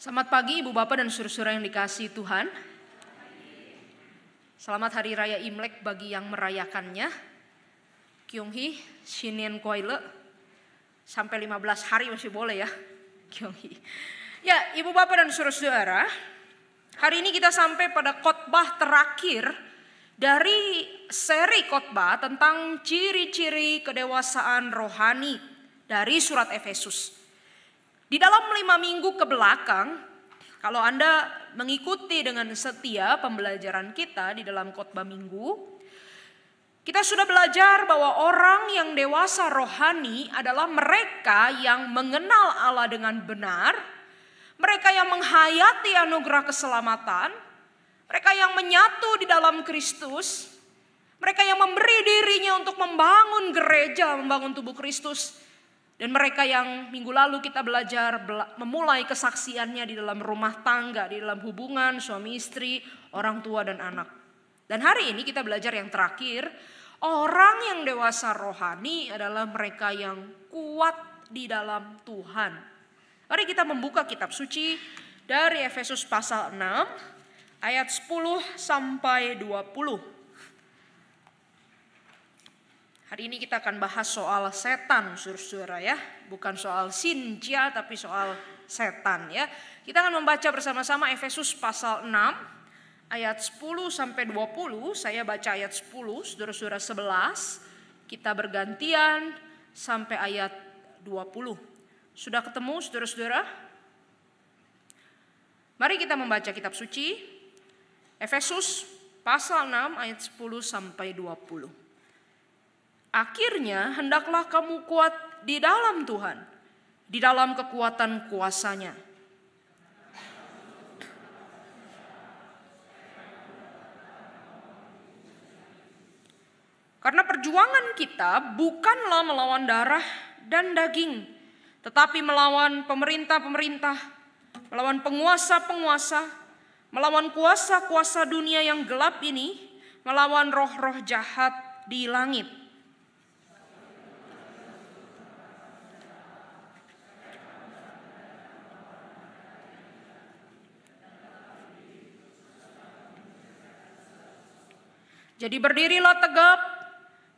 Selamat pagi Ibu Bapak dan saudara-saudara yang dikasihi Tuhan. Selamat Hari Raya Imlek bagi yang merayakannya. Kyunghi, Shinen Koile. Sampai 15 hari masih boleh ya. Kyunghi. Ya, Ibu Bapak dan saudara-saudara, hari ini kita sampai pada khotbah terakhir dari seri khotbah tentang ciri-ciri kedewasaan rohani dari surat Efesus. Di dalam 5 minggu ke belakang, kalau Anda mengikuti dengan setia pembelajaran kita di dalam khotbah minggu, kita sudah belajar bahwa orang yang dewasa rohani adalah mereka yang mengenal Allah dengan benar, mereka yang menghayati anugerah keselamatan, mereka yang menyatu di dalam Kristus, mereka yang memberi dirinya untuk membangun gereja, membangun tubuh Kristus. Dan mereka yang minggu lalu kita belajar memulai kesaksiannya di dalam rumah tangga, di dalam hubungan suami istri, orang tua dan anak. Dan hari ini kita belajar yang terakhir, orang yang dewasa rohani adalah mereka yang kuat di dalam Tuhan. Mari kita membuka kitab suci dari Efesus pasal 6 ayat 10 sampai 20. Hari ini kita akan bahas soal setan, saudara-saudara ya. Bukan soal sinja tapi soal setan ya. Kita akan membaca bersama-sama Efesus pasal 6 ayat 10 sampai 20. Saya baca ayat 10, saudara-saudara 11. Kita bergantian sampai ayat 20. Sudah ketemu saudara-saudara? Mari kita membaca kitab suci. Efesus pasal 6 ayat 10 sampai 20. Akhirnya hendaklah kamu kuat di dalam Tuhan, di dalam kekuatan kuasa-Nya. Karena perjuangan kita bukanlah melawan darah dan daging, tetapi melawan pemerintah-pemerintah, melawan penguasa-penguasa, melawan kuasa-kuasa dunia yang gelap ini, melawan roh-roh jahat di langit. Jadi berdirilah tegap,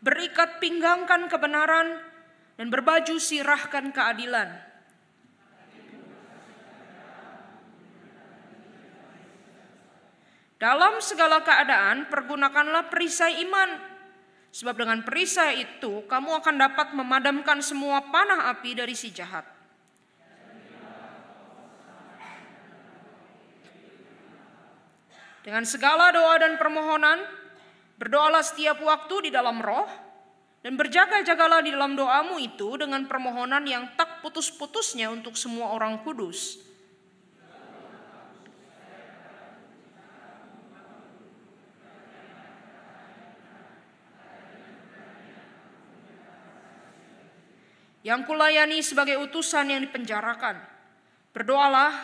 berikat pinggangkan kebenaran, dan berbaju sirahkan keadilan. Dalam segala keadaan pergunakanlah perisai iman, sebab dengan perisai itu kamu akan dapat memadamkan semua panah api dari si jahat. Dengan segala doa dan permohonan, berdoalah setiap waktu di dalam roh, dan berjaga-jagalah di dalam doamu itu dengan permohonan yang tak putus-putusnya untuk semua orang kudus. Yang kulayani sebagai utusan yang dipenjarakan. Berdoalah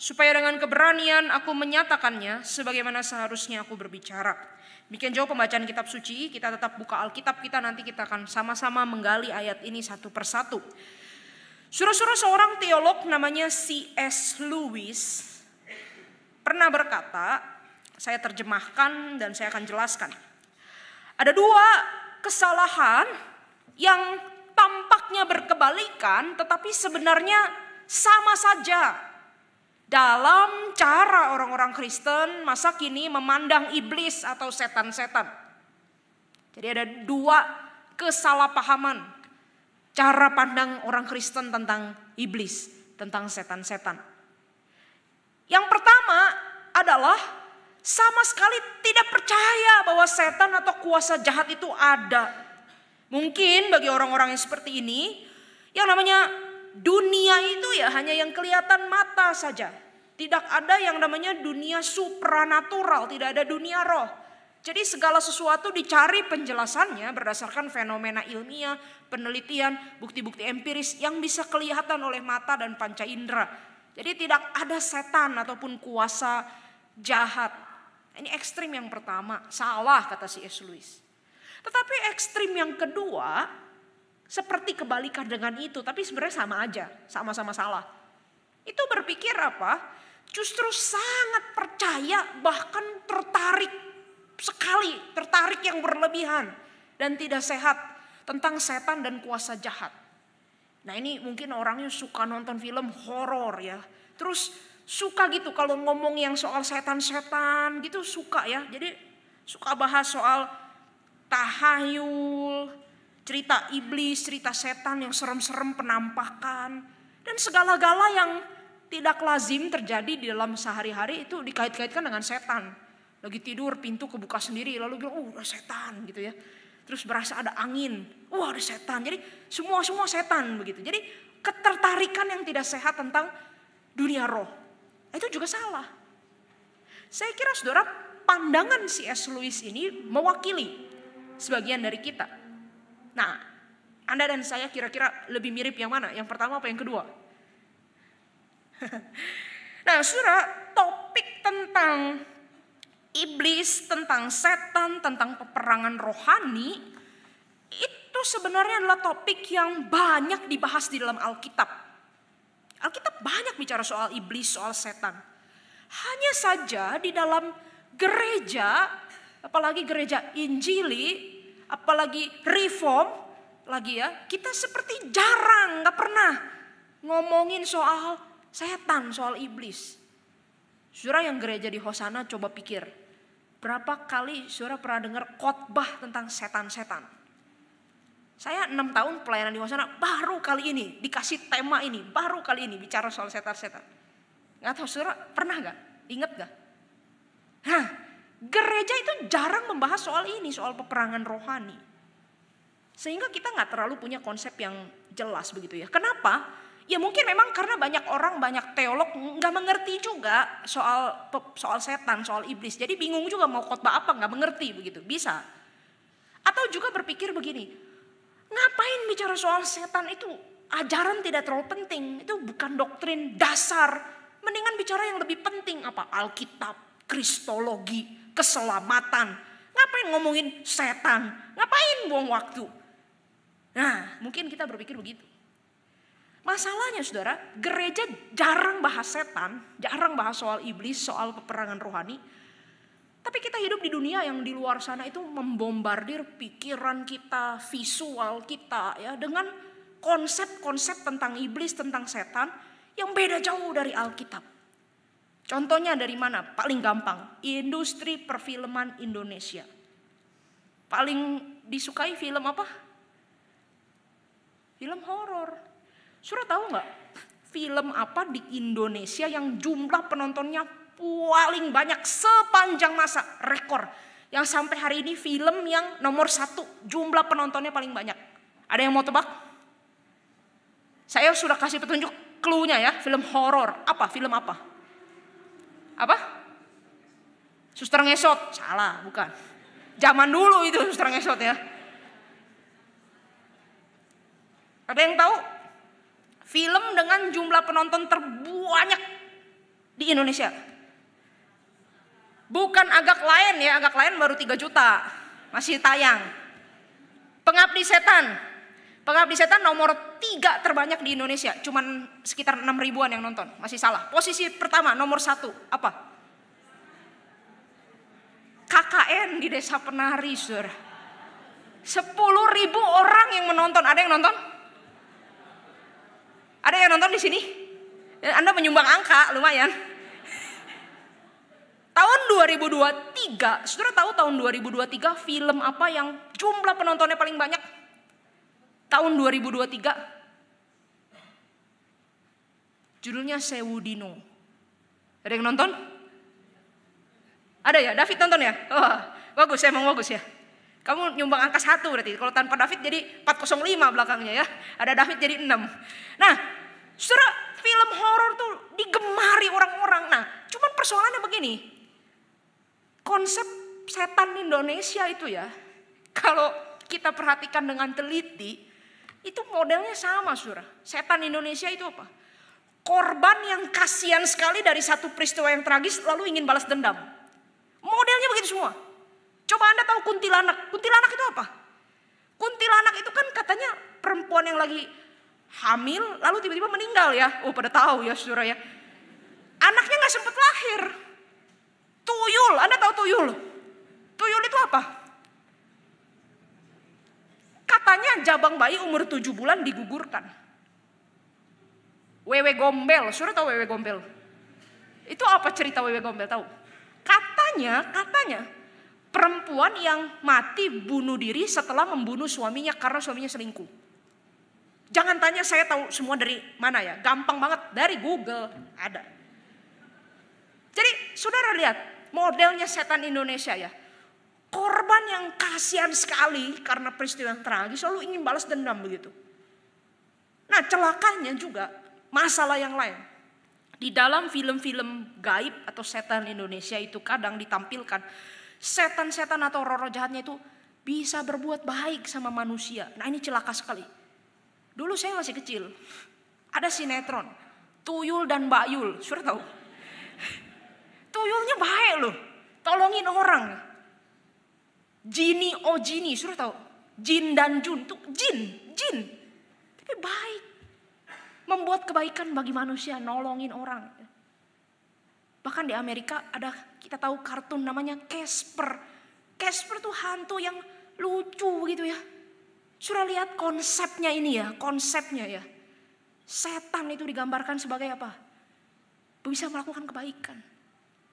supaya dengan keberanian aku menyatakannya sebagaimana seharusnya aku berbicara. Demikian jauh pembacaan kitab suci, kita tetap buka Alkitab kita, nanti kita akan sama-sama menggali ayat ini satu persatu. Saudara-saudara, seorang teolog namanya C.S. Lewis pernah berkata, saya terjemahkan dan saya akan jelaskan. Ada dua kesalahan yang tampaknya berkebalikan tetapi sebenarnya sama saja dalam cara orang-orang Kristen masa kini memandang iblis atau setan-setan. Jadi ada dua kesalahpahaman cara pandang orang Kristen tentang iblis, tentang setan-setan. Yang pertama adalah sama sekali tidak percaya bahwa setan atau kuasa jahat itu ada. Mungkin bagi orang-orang yang seperti ini, yang namanya dunia itu ya hanya yang kelihatan mata saja. Tidak ada yang namanya dunia supranatural, tidak ada dunia roh. Jadi segala sesuatu dicari penjelasannya berdasarkan fenomena ilmiah, penelitian, bukti-bukti empiris yang bisa kelihatan oleh mata dan panca indera. Jadi tidak ada setan ataupun kuasa jahat. Ini ekstrim yang pertama, salah kata C.S. Lewis. Tetapi ekstrim yang kedua seperti kebalikan dengan itu, tapi sebenarnya sama aja, sama-sama salah. itu berpikir apa? Justru sangat percaya, bahkan tertarik sekali, tertarik yang berlebihan dan tidak sehat tentang setan dan kuasa jahat. Nah ini mungkin orangnya suka nonton film horor ya. Terus suka gitu kalau ngomong yang soal setan-setan gitu suka ya. Jadi suka bahas soal tahayul, cerita iblis, cerita setan yang serem-serem penampakan. Dan segala-gala yang tidak lazim terjadi di dalam sehari-hari itu dikait-kaitkan dengan setan. Lagi tidur pintu kebuka sendiri lalu bilang ada setan gitu ya. Terus berasa ada angin, ada setan. Jadi semua setan begitu. Jadi ketertarikan yang tidak sehat tentang dunia roh. Itu juga salah. Saya kira saudara pandangan C.S. Lewis ini mewakili sebagian dari kita. Nah, Anda dan saya kira-kira lebih mirip yang mana? Yang pertama apa yang kedua? Nah, saudara, topik tentang iblis, tentang setan, tentang peperangan rohani, itu sebenarnya adalah topik yang banyak dibahas di dalam Alkitab. Alkitab banyak bicara soal iblis, soal setan. Hanya saja di dalam gereja, apalagi gereja Injili, apalagi Reform, lagi ya, kita seperti jarang, gak pernah ngomongin soal setan, soal iblis. Saudara yang gereja di Hosana coba pikir, berapa kali saudara pernah dengar khotbah tentang setan-setan? Saya 6 tahun pelayanan di Hosana, baru kali ini dikasih tema ini, baru kali ini bicara soal setan-setan. Gak tahu saudara pernah gak? Ingat gak? Nah, gereja itu jarang membahas soal ini, soal peperangan rohani. Sehingga kita gak terlalu punya konsep yang jelas begitu ya. Kenapa? Ya mungkin memang karena banyak orang, banyak teolog gak mengerti juga soal setan, soal iblis. Jadi bingung juga mau khotbah apa, gak mengerti begitu, bisa. Atau juga berpikir begini, ngapain bicara soal setan itu? Ajaran tidak terlalu penting, itu bukan doktrin dasar. Mendingan bicara yang lebih penting apa? Alkitab, kristologi, keselamatan. Ngapain ngomongin setan? Ngapain buang waktu? Nah, mungkin kita berpikir begitu. Masalahnya saudara, gereja jarang bahas setan, jarang bahas soal iblis, soal peperangan rohani. Tapi kita hidup di dunia yang di luar sana itu membombardir pikiran kita, visual kita ya, dengan konsep-konsep tentang iblis, tentang setan yang beda jauh dari Alkitab. Contohnya dari mana? Paling gampang, industri perfilman Indonesia. Paling disukai film apa? Film horor. Saudara tahu nggak film apa di Indonesia yang jumlah penontonnya paling banyak sepanjang masa, rekor. Yang sampai hari ini film yang nomor 1 jumlah penontonnya paling banyak. Ada yang mau tebak? Saya sudah kasih petunjuk clue-nya ya, film horor. Apa? Film apa? Apa? Suster Ngesot. Salah, bukan. Zaman dulu itu Suster Ngesot ya. Ada yang tahu? Film dengan jumlah penonton terbanyak di Indonesia. Bukan Agak Lain ya, Agak Lain baru 3 juta. Masih tayang. Pengabdi Setan. Pengabdi Setan nomor 3 terbanyak di Indonesia. Cuman sekitar 6 ribuan yang nonton. Masih salah. Posisi pertama nomor 1 apa? KKN di Desa Penari, saudara. 10.000 orang yang menonton. Ada yang nonton? Ada yang nonton di sini? Anda menyumbang angka, lumayan. Tahun 2023, saudara tahu tahun 2023 film apa yang jumlah penontonnya paling banyak? Tahun 2023. Judulnya Sewudino. Ada yang nonton? Ada ya? David nonton ya? Oh, bagus, emang bagus ya. Kamu nyumbang angka 1 berarti. Kalau tanpa David jadi 405 belakangnya ya. Ada David jadi 6. Nah, saudara, film horor tuh digemari orang-orang. Nah, cuman persoalannya begini. Konsep setan Indonesia itu ya, kalau kita perhatikan dengan teliti, itu modelnya sama, saudara. Setan Indonesia itu apa? Korban yang kasihan sekali dari satu peristiwa yang tragis lalu ingin balas dendam. Modelnya begitu semua. Coba Anda tahu kuntilanak. Kuntilanak itu apa? Kuntilanak itu kan katanya perempuan yang lagi hamil lalu tiba-tiba meninggal ya. Oh pada tahu ya saudara ya. Anaknya gak sempat lahir. Tuyul, Anda tahu tuyul? Tuyul itu apa? Katanya jabang bayi umur 7 bulan digugurkan. Wewe gombel, saudara tahu wewe gombel? Itu apa cerita wewe gombel, tahu? Katanya perempuan yang mati bunuh diri setelah membunuh suaminya karena suaminya selingkuh. Jangan tanya saya tahu semua dari mana ya, gampang banget dari Google ada. Jadi saudara lihat modelnya setan Indonesia ya. Korban yang kasihan sekali karena peristiwa yang tragis selalu ingin balas dendam begitu. Nah celakanya juga masalah yang lain. Di dalam film-film gaib atau setan Indonesia itu kadang ditampilkan setan-setan atau roh-roh jahatnya itu bisa berbuat baik sama manusia. Nah ini celaka sekali. Dulu saya masih kecil, ada sinetron Tuyul dan Mbak Yul, saudara tahu? Tuyulnya baik loh, tolongin orang. Jini oh Jini, saudara tahu? Jin dan Jun, tuh jin. Tapi baik. Membuat kebaikan bagi manusia, nolongin orang. Bahkan di Amerika ada, kita tahu kartun namanya Casper. Casper tuh hantu yang lucu gitu ya. Sudah lihat konsepnya ini ya, konsepnya ya. Setan itu digambarkan sebagai apa? Bisa melakukan kebaikan.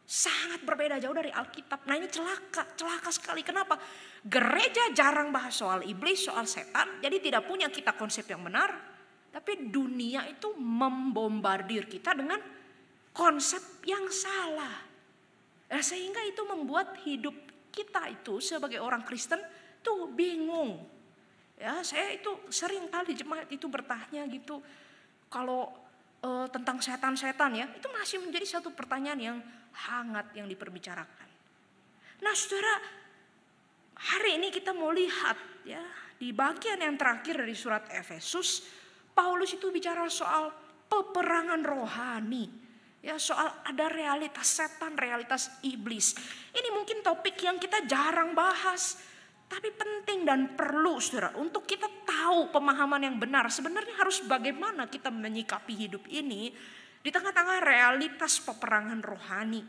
Sangat berbeda jauh dari Alkitab. Nah ini celaka sekali. Kenapa? Gereja jarang bahas soal iblis, soal setan. Jadi tidak punya kita konsep yang benar. Tapi dunia itu membombardir kita dengan konsep yang salah. Nah, sehingga itu membuat hidup kita itu sebagai orang Kristen tuh bingung. Ya, saya itu sering kali jemaat itu bertanya gitu. Kalau tentang setan-setan ya, itu masih menjadi satu pertanyaan yang hangat yang diperbicarakan. Nah, saudara, hari ini kita mau lihat ya di bagian yang terakhir dari surat Efesus, Paulus itu bicara soal peperangan rohani. Ya, soal ada realitas setan, realitas iblis. Ini mungkin topik yang kita jarang bahas. Tapi penting dan perlu saudara untuk kita tahu pemahaman yang benar. Sebenarnya harus bagaimana kita menyikapi hidup ini di tengah-tengah realitas peperangan rohani.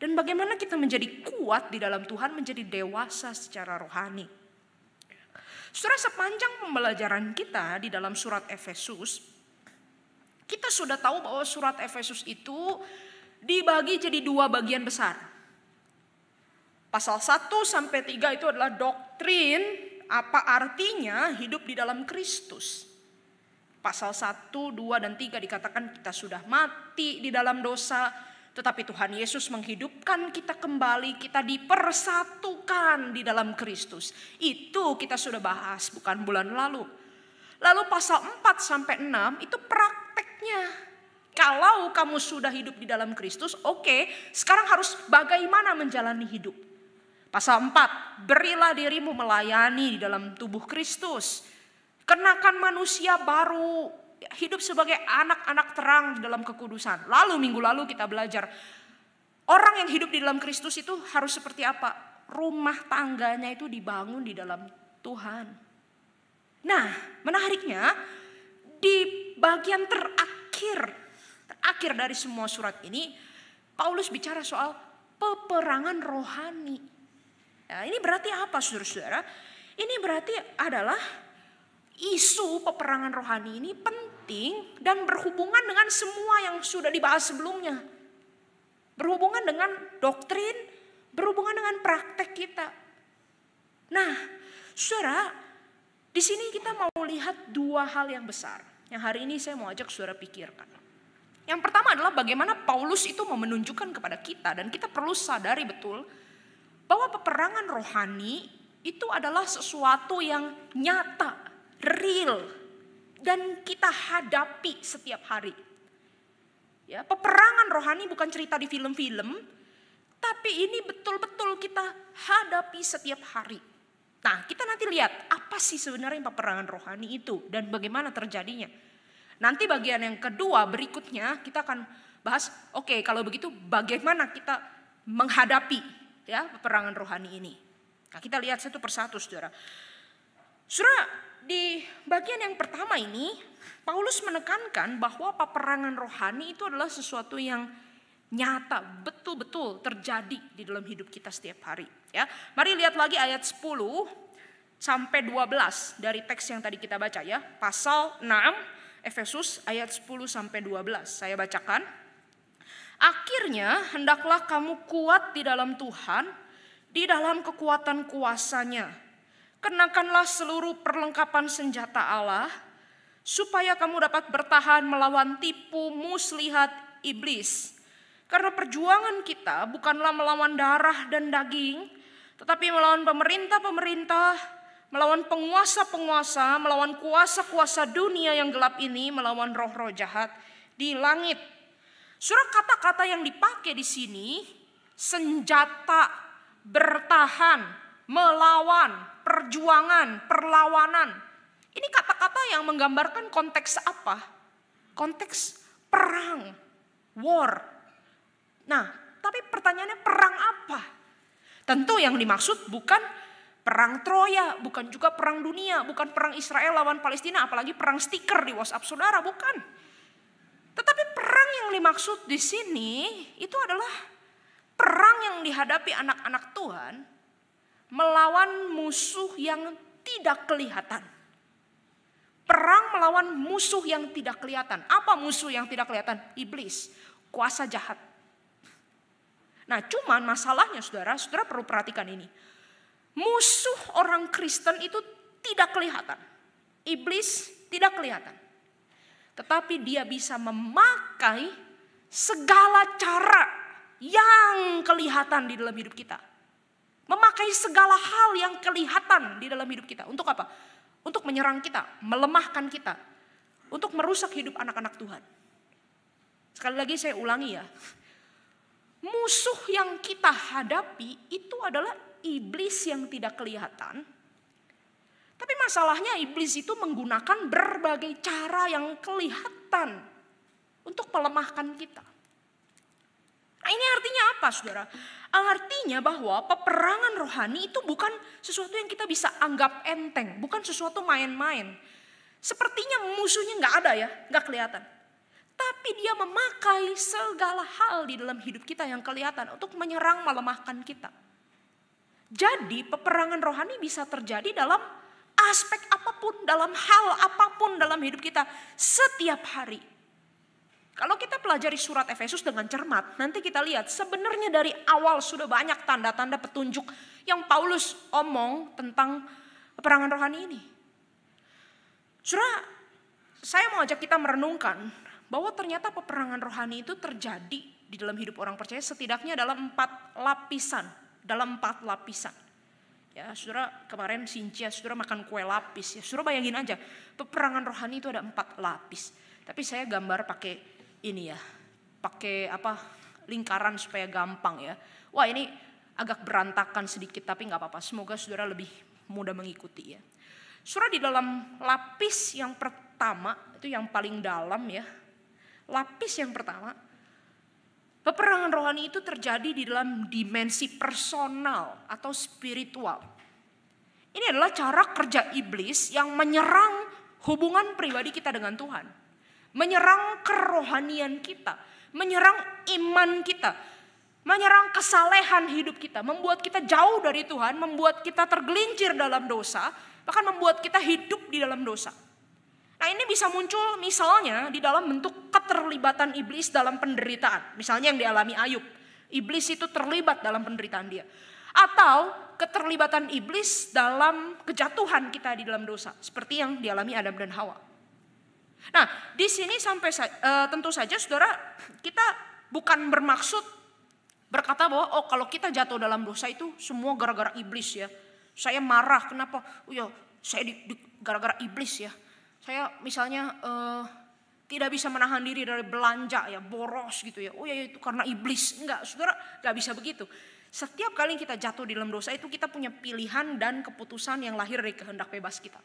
Dan bagaimana kita menjadi kuat di dalam Tuhan, menjadi dewasa secara rohani. Saudara, sepanjang pembelajaran kita di dalam surat Efesus, kita sudah tahu bahwa surat Efesus itu dibagi jadi 2 bagian besar. Pasal 1 sampai 3 itu adalah doktrin apa artinya hidup di dalam Kristus. Pasal 1, 2, dan 3 dikatakan kita sudah mati di dalam dosa, tetapi Tuhan Yesus menghidupkan kita kembali, kita dipersatukan di dalam Kristus. Itu kita sudah bahas bukan bulan lalu. Lalu pasal 4 sampai 6 itu prakteknya. Kalau kamu sudah hidup di dalam Kristus, oke, sekarang harus bagaimana menjalani hidup. Pasal 4, berilah dirimu melayani di dalam tubuh Kristus. Kenakan manusia baru, hidup sebagai anak-anak terang di dalam kekudusan. Lalu minggu lalu kita belajar, orang yang hidup di dalam Kristus itu harus seperti apa? Rumah tangganya itu dibangun di dalam Tuhan. Nah, menariknya di bagian terakhir dari semua surat ini, Paulus bicara soal peperangan rohani. Nah, ini berarti apa saudara-saudara? Ini berarti adalah isu peperangan rohani ini penting dan berhubungan dengan semua yang sudah dibahas sebelumnya. Berhubungan dengan doktrin, berhubungan dengan praktek kita. Nah, saudara, di sini kita mau lihat 2 hal yang besar yang hari ini saya mau ajak saudara pikirkan. Yang pertama adalah bagaimana Paulus itu mau menunjukkan kepada kita dan kita perlu sadari betul bahwa peperangan rohani itu adalah sesuatu yang nyata, real, dan kita hadapi setiap hari. Ya, peperangan rohani bukan cerita di film-film, tapi ini betul-betul kita hadapi setiap hari. Nah, kita nanti lihat apa sih sebenarnya peperangan rohani itu dan bagaimana terjadinya. Nanti bagian yang kedua berikutnya kita akan bahas, oke, kalau begitu bagaimana kita menghadapi ya peperangan rohani ini. Nah, kita lihat satu persatu saudara. Saudara, di bagian yang pertama ini, Paulus menekankan bahwa peperangan rohani itu adalah sesuatu yang nyata, betul-betul terjadi di dalam hidup kita setiap hari. Ya, mari lihat lagi ayat 10 sampai 12 dari teks yang tadi kita baca ya. Pasal 6 Efesus ayat 10 sampai 12. Saya bacakan. Akhirnya hendaklah kamu kuat di dalam Tuhan, di dalam kekuatan kuasa-Nya. Kenakanlah seluruh perlengkapan senjata Allah, supaya kamu dapat bertahan melawan tipu muslihat iblis. Karena perjuangan kita bukanlah melawan darah dan daging, tetapi melawan pemerintah-pemerintah, melawan penguasa-penguasa, melawan kuasa-kuasa dunia yang gelap ini, melawan roh-roh jahat di langit. Surah kata-kata yang dipakai di sini, senjata, bertahan, melawan, perjuangan, perlawanan. Ini kata-kata yang menggambarkan konteks apa? Konteks perang, war. Nah, tapi pertanyaannya perang apa? Tentu yang dimaksud bukan perang Troya, bukan juga perang dunia, bukan perang Israel lawan Palestina, apalagi perang stiker di WhatsApp saudara, bukan. Tetapi perang yang dimaksud di sini itu adalah perang yang dihadapi anak-anak Tuhan melawan musuh yang tidak kelihatan. Perang melawan musuh yang tidak kelihatan. Apa musuh yang tidak kelihatan? Iblis, kuasa jahat. Nah, cuman masalahnya saudara perlu perhatikan ini. Musuh orang Kristen itu tidak kelihatan. Iblis tidak kelihatan. Tetapi dia bisa memakai segala cara yang kelihatan di dalam hidup kita. Memakai segala hal yang kelihatan di dalam hidup kita. Untuk apa? Untuk menyerang kita, melemahkan kita. Untuk merusak hidup anak-anak Tuhan. Sekali lagi saya ulangi ya. Musuh yang kita hadapi itu adalah iblis yang tidak kelihatan. Tapi masalahnya iblis itu menggunakan berbagai cara yang kelihatan untuk melemahkan kita. Nah, ini artinya apa, saudara? Artinya bahwa peperangan rohani itu bukan sesuatu yang kita bisa anggap enteng, bukan sesuatu main-main. Sepertinya musuhnya nggak ada ya, nggak kelihatan. Tapi dia memakai segala hal di dalam hidup kita yang kelihatan untuk menyerang, melemahkan kita. Jadi peperangan rohani bisa terjadi dalam aspek apapun, dalam hal apapun dalam hidup kita setiap hari. Kalau kita pelajari surat Efesus dengan cermat, nanti kita lihat sebenarnya dari awal sudah banyak tanda-tanda petunjuk yang Paulus omong tentang peperangan rohani ini. Saudara, saya mau ajak kita merenungkan bahwa ternyata peperangan rohani itu terjadi di dalam hidup orang percaya setidaknya dalam 4 lapisan. Dalam 4 lapisan. Ya, saudara kemarin Sincia, saudara makan kue lapis ya. Saudara bayangin aja, peperangan rohani itu ada 4 lapis. Tapi saya gambar pakai ini ya, pakai lingkaran supaya gampang ya. Wah, ini agak berantakan sedikit tapi nggak apa-apa. Semoga saudara lebih mudah mengikuti ya. Saudara di dalam lapis yang pertama itu yang paling dalam ya. Lapis yang pertama, peperangan rohani itu terjadi di dalam dimensi personal atau spiritual. Ini adalah cara kerja iblis yang menyerang hubungan pribadi kita dengan Tuhan. Menyerang kerohanian kita, menyerang iman kita, menyerang kesalehan hidup kita, membuat kita jauh dari Tuhan, membuat kita tergelincir dalam dosa, bahkan membuat kita hidup di dalam dosa. Nah, ini bisa muncul misalnya di dalam bentuk keterlibatan iblis dalam penderitaan. Misalnya yang dialami Ayub. Iblis itu terlibat dalam penderitaan dia. Atau keterlibatan iblis dalam kejatuhan kita di dalam dosa. Seperti yang dialami Adam dan Hawa. Nah, di sini tentu saja saudara, kita bukan bermaksud berkata bahwa kalau kita jatuh dalam dosa itu semua gara-gara iblis ya. Saya marah, kenapa? Saya gara-gara iblis ya. Saya misalnya tidak bisa menahan diri dari belanja ya, boros gitu ya. Itu karena iblis. Enggak, saudara, enggak bisa begitu. Setiap kali kita jatuh di dalam dosa itu kita punya pilihan dan keputusan yang lahir dari kehendak bebas kita.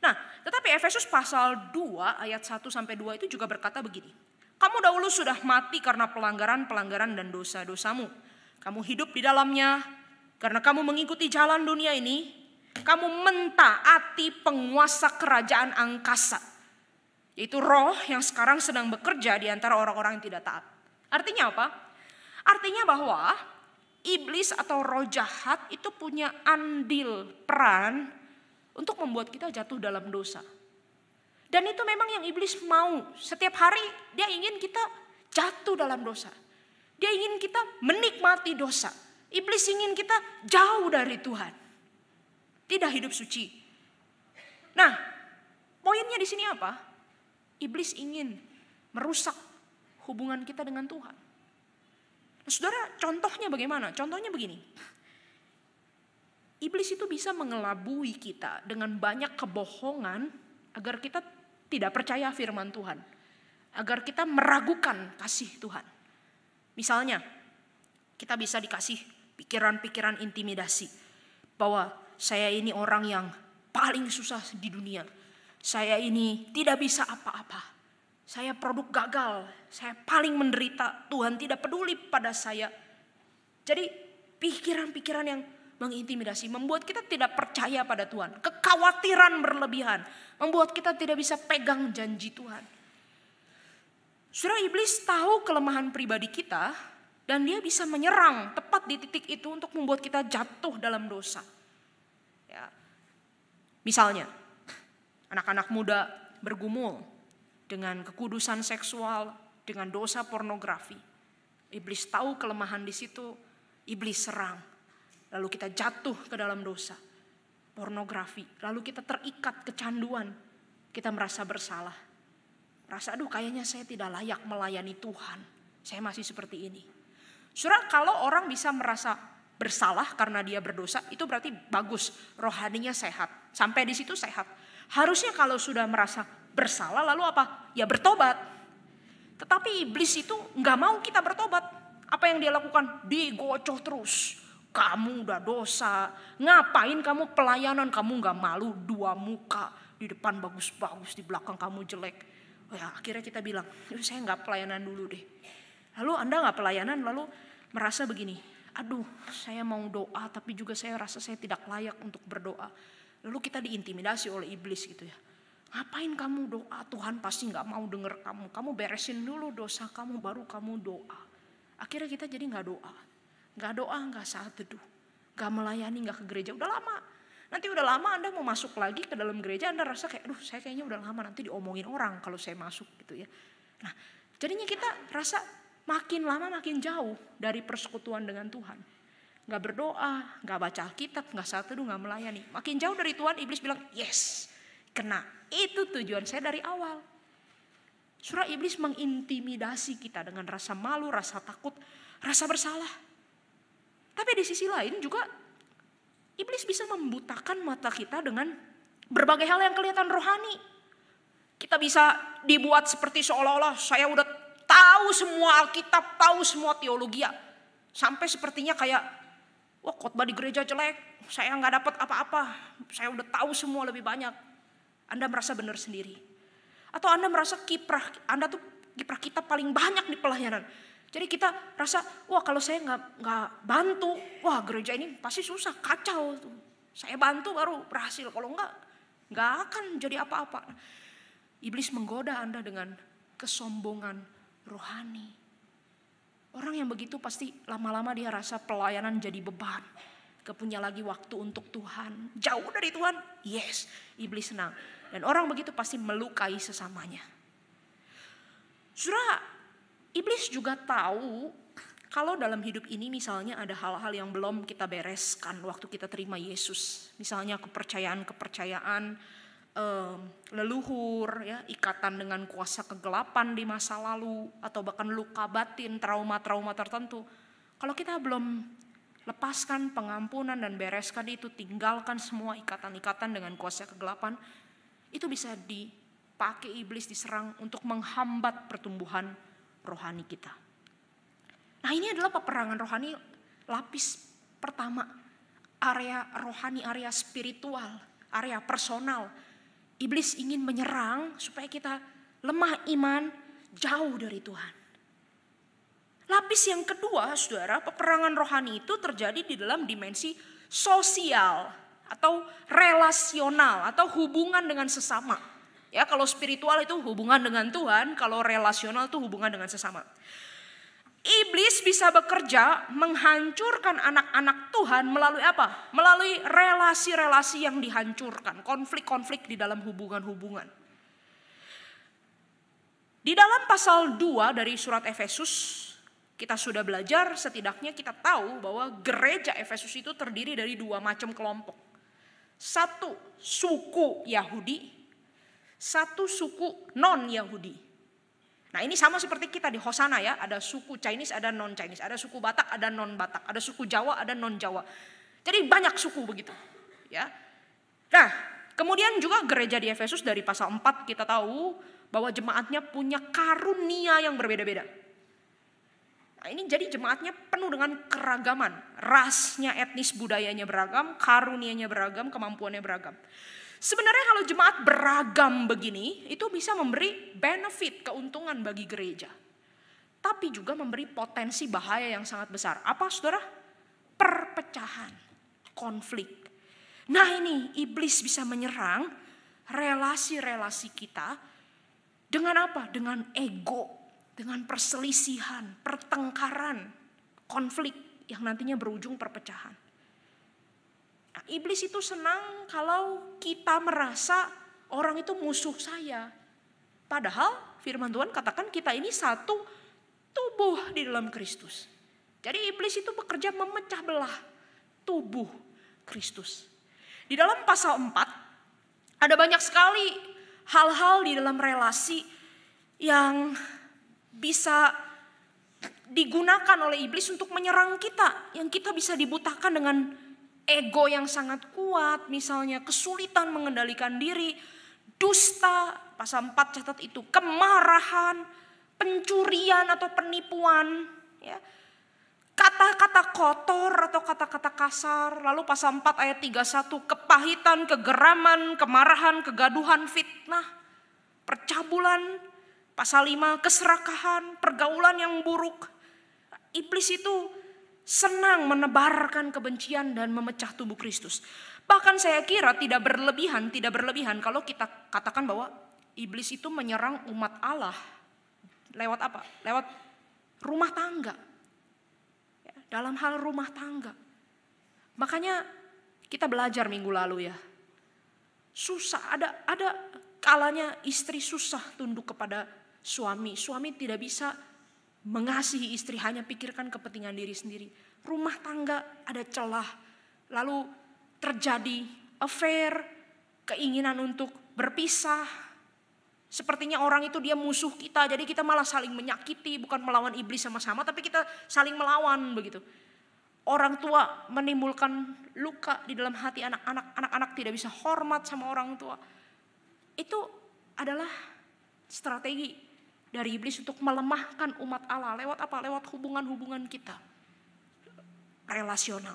Nah, tetapi Efesus pasal 2 ayat 1-2 itu juga berkata begini. Kamu dahulu sudah mati karena pelanggaran-pelanggaran dan dosa-dosamu. Kamu hidup di dalamnya karena kamu mengikuti jalan dunia ini. kamu mentaati penguasa kerajaan angkasa, yaitu roh yang sekarang sedang bekerja di antara orang-orang yang tidak taat. Artinya apa? Artinya bahwa iblis atau roh jahat itu punya andil peran untuk membuat kita jatuh dalam dosa. Dan itu memang yang iblis mau. Setiap hari dia ingin kita jatuh dalam dosa. Dia ingin kita menikmati dosa. Iblis ingin kita jauh dari Tuhan. Tidak hidup suci. Nah, poinnya di sini apa? Iblis ingin merusak hubungan kita dengan Tuhan. Nah, saudara, contohnya bagaimana? Contohnya begini. Iblis itu bisa mengelabui kita dengan banyak kebohongan agar kita tidak percaya firman Tuhan. Agar kita meragukan kasih Tuhan. Misalnya, kita bisa dikasih pikiran-pikiran intimidasi. Bahwa saya ini orang yang paling susah di dunia. Saya ini tidak bisa apa-apa. Saya produk gagal. Saya paling menderita. Tuhan tidak peduli pada saya. Jadi pikiran-pikiran yang mengintimidasi membuat kita tidak percaya pada Tuhan. Kekhawatiran berlebihan membuat kita tidak bisa pegang janji Tuhan. Saudara, iblis tahu kelemahan pribadi kita dan dia bisa menyerang tepat di titik itu untuk membuat kita jatuh dalam dosa. Ya. Misalnya, anak-anak muda bergumul dengan kekudusan seksual, dengan dosa pornografi. Iblis tahu kelemahan di situ, iblis serang. Lalu kita jatuh ke dalam dosa, pornografi. Lalu kita terikat kecanduan, kita merasa bersalah. Rasa aduh kayaknya saya tidak layak melayani Tuhan. Saya masih seperti ini. Saudara, kalau orang bisa merasa bersalah karena dia berdosa, itu berarti bagus, rohaninya sehat. Sampai di situ sehat. Harusnya kalau sudah merasa bersalah lalu apa? Ya bertobat. Tetapi iblis itu nggak mau kita bertobat. Apa yang dia lakukan? Digocoh terus. Kamu udah dosa. Ngapain kamu pelayanan? Kamu nggak malu dua muka. Di depan bagus-bagus, di belakang kamu jelek. Oh ya, akhirnya kita bilang, saya nggak pelayanan dulu deh. Lalu Anda nggak pelayanan, lalu merasa begini. Aduh, saya mau doa, tapi juga saya rasa saya tidak layak untuk berdoa. Lalu kita diintimidasi oleh iblis gitu ya. Ngapain kamu doa? Tuhan pasti nggak mau denger kamu. Kamu beresin dulu dosa kamu, baru kamu doa. Akhirnya kita jadi nggak doa. Nggak doa, nggak saat teduh. Nggak melayani, nggak ke gereja. Udah lama. Nanti udah lama Anda mau masuk lagi ke dalam gereja, Anda rasa kayak, aduh saya kayaknya udah lama nanti diomongin orang kalau saya masuk gitu ya. Nah, jadinya kita rasa makin lama makin jauh dari persekutuan dengan Tuhan. Gak berdoa, gak baca Alkitab, gak saat teduh, gak melayani. Makin jauh dari Tuhan, iblis bilang, yes, kena. Itu tujuan saya dari awal. Surah iblis mengintimidasi kita dengan rasa malu, rasa takut, rasa bersalah. Tapi di sisi lain juga iblis bisa membutakan mata kita dengan berbagai hal yang kelihatan rohani. Kita bisa dibuat seperti seolah-olah saya udah tahu semua Alkitab, tahu semua teologi. Sampai sepertinya kayak, wah khotbah di gereja jelek, saya nggak dapat apa-apa. Saya udah tahu semua lebih banyak. Anda merasa benar sendiri. Atau Anda merasa Anda tuh kiprah kita paling banyak di pelayanan. Jadi kita rasa, wah kalau saya nggak bantu, wah gereja ini pasti susah, kacau tuh. Saya bantu baru berhasil, kalau nggak akan jadi apa-apa. Iblis menggoda Anda dengan kesombongan rohani. Orang yang begitu pasti lama-lama dia rasa pelayanan jadi beban. Gak punya lagi waktu untuk Tuhan. Jauh dari Tuhan, yes, iblis senang. Dan orang begitu pasti melukai sesamanya. Saudara, iblis juga tahu kalau dalam hidup ini misalnya ada hal-hal yang belum kita bereskan waktu kita terima Yesus. Misalnya kepercayaan leluhur, ya, ikatan dengan kuasa kegelapan di masa lalu, atau bahkan luka batin, trauma-trauma tertentu. Kalau kita belum lepaskan pengampunan dan bereskan itu, tinggalkan semua ikatan-ikatan dengan kuasa kegelapan, itu bisa dipakai iblis, diserang untuk menghambat pertumbuhan rohani kita. Nah, ini adalah peperangan rohani lapis pertama. Area rohani, area spiritual, area personal. Iblis ingin menyerang supaya kita lemah iman, jauh dari Tuhan. Lapis yang kedua, saudara, peperangan rohani itu terjadi di dalam dimensi sosial atau relasional atau hubungan dengan sesama. Ya, kalau spiritual itu hubungan dengan Tuhan, kalau relasional itu hubungan dengan sesama. Iblis bisa bekerja menghancurkan anak-anak Tuhan melalui apa? Melalui relasi-relasi yang dihancurkan, konflik-konflik di dalam hubungan-hubungan. Di dalam pasal 2 dari surat Efesus, kita sudah belajar, setidaknya kita tahu bahwa gereja Efesus itu terdiri dari 2 macam kelompok. Satu suku Yahudi, satu suku non-Yahudi. Nah, ini sama seperti kita di Hosana ya, ada suku Chinese, ada non-Chinese, ada suku Batak, ada non-Batak, ada suku Jawa, ada non-Jawa. Jadi banyak suku begitu, ya. Nah, kemudian juga gereja di Efesus dari pasal 4 kita tahu bahwa jemaatnya punya karunia yang berbeda-beda. Nah, ini jadi jemaatnya penuh dengan keragaman, rasnya, etnis, budayanya beragam, karunianya beragam, kemampuannya beragam. Sebenarnya kalau jemaat beragam begini, itu bisa memberi benefit, keuntungan bagi gereja. Tapi juga memberi potensi bahaya yang sangat besar. Apa saudara? Perpecahan, konflik. Nah ini iblis bisa menyerang relasi-relasi kita dengan apa? Dengan ego, dengan perselisihan, pertengkaran, konflik yang nantinya berujung perpecahan. Nah, iblis itu senang kalau kita merasa orang itu musuh saya. Padahal firman Tuhan katakan kita ini satu tubuh di dalam Kristus. Jadi iblis itu bekerja memecah belah tubuh Kristus. Di dalam pasal 4 ada banyak sekali hal-hal di dalam relasi yang bisa digunakan oleh iblis untuk menyerang kita. Yang kita bisa dibutakan dengan ego yang sangat kuat, misalnya kesulitan mengendalikan diri, dusta, pasal 4 catat itu, kemarahan, pencurian atau penipuan, ya. Kata-kata kotor atau kata-kata kasar, lalu pasal 4 ayat 31, kepahitan, kegeraman, kemarahan, kegaduhan, fitnah, percabulan, pasal 5, keserakahan, pergaulan yang buruk. Iblis itu senang menebarkan kebencian dan memecah tubuh Kristus. Bahkan saya kira tidak berlebihan kalau kita katakan bahwa iblis itu menyerang umat Allah lewat apa? Lewat rumah tangga. Ya, dalam hal rumah tangga. Makanya kita belajar minggu lalu ya. Susah, ada kalanya istri susah tunduk kepada suami. Suami tidak bisa mengasihi istri, hanya pikirkan kepentingan diri sendiri. Rumah tangga ada celah, lalu terjadi affair, keinginan untuk berpisah. Sepertinya orang itu dia musuh kita, jadi kita malah saling menyakiti, bukan melawan iblis sama-sama, tapi kita saling melawan begitu. Orang tua menimbulkan luka di dalam hati anak-anak, anak-anak tidak bisa hormat sama orang tua. Itu adalah strategi dari iblis untuk melemahkan umat Allah. Lewat apa? Lewat hubungan-hubungan kita. Relasional.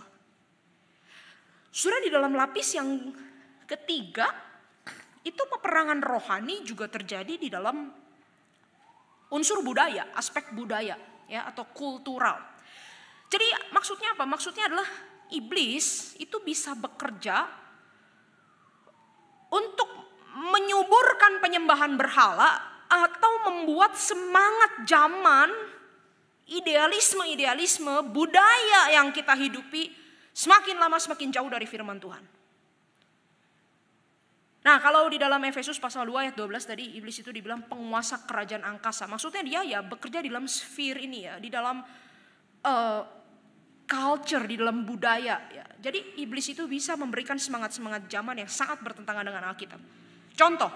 Sudah di dalam lapis yang ketiga, itu peperangan rohani juga terjadi di dalam unsur budaya, aspek budaya ya, atau kultural. Jadi maksudnya apa? Maksudnya adalah iblis itu bisa bekerja untuk menyuburkan penyembahan berhala atau membuat semangat zaman, idealisme budaya yang kita hidupi semakin lama semakin jauh dari firman Tuhan. Nah, kalau di dalam Efesus pasal 2 ayat 12 tadi iblis itu dibilang penguasa kerajaan angkasa. Maksudnya dia ya bekerja di dalam sfer ini ya, di dalam culture, di dalam budaya ya. Jadi iblis itu bisa memberikan semangat-semangat zaman yang sangat bertentangan dengan Alkitab. Contoh,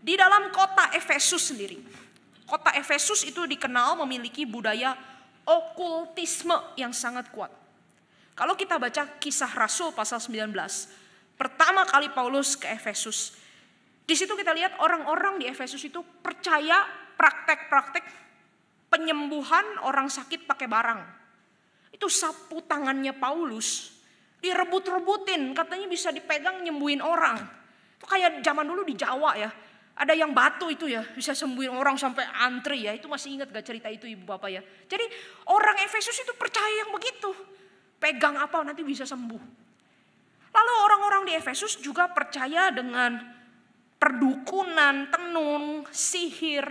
di dalam kota Efesus sendiri. Kota Efesus itu dikenal memiliki budaya okultisme yang sangat kuat. Kalau kita baca Kisah Rasul pasal 19, pertama kali Paulus ke Efesus, di situ kita lihat orang-orang di Efesus itu percaya praktek-praktek penyembuhan orang sakit pakai barang. Itu sapu tangannya Paulus, direbut-rebutin, katanya bisa dipegang nyembuhin orang. Itu kayak zaman dulu di Jawa ya. Ada yang batu itu ya, bisa sembuhin orang sampai antri ya. Itu masih ingat gak cerita itu ibu bapak ya. Jadi orang Efesus itu percaya yang begitu. Pegang apa nanti bisa sembuh. Lalu orang-orang orang-orang di Efesus juga percaya dengan perdukunan, tenung, sihir.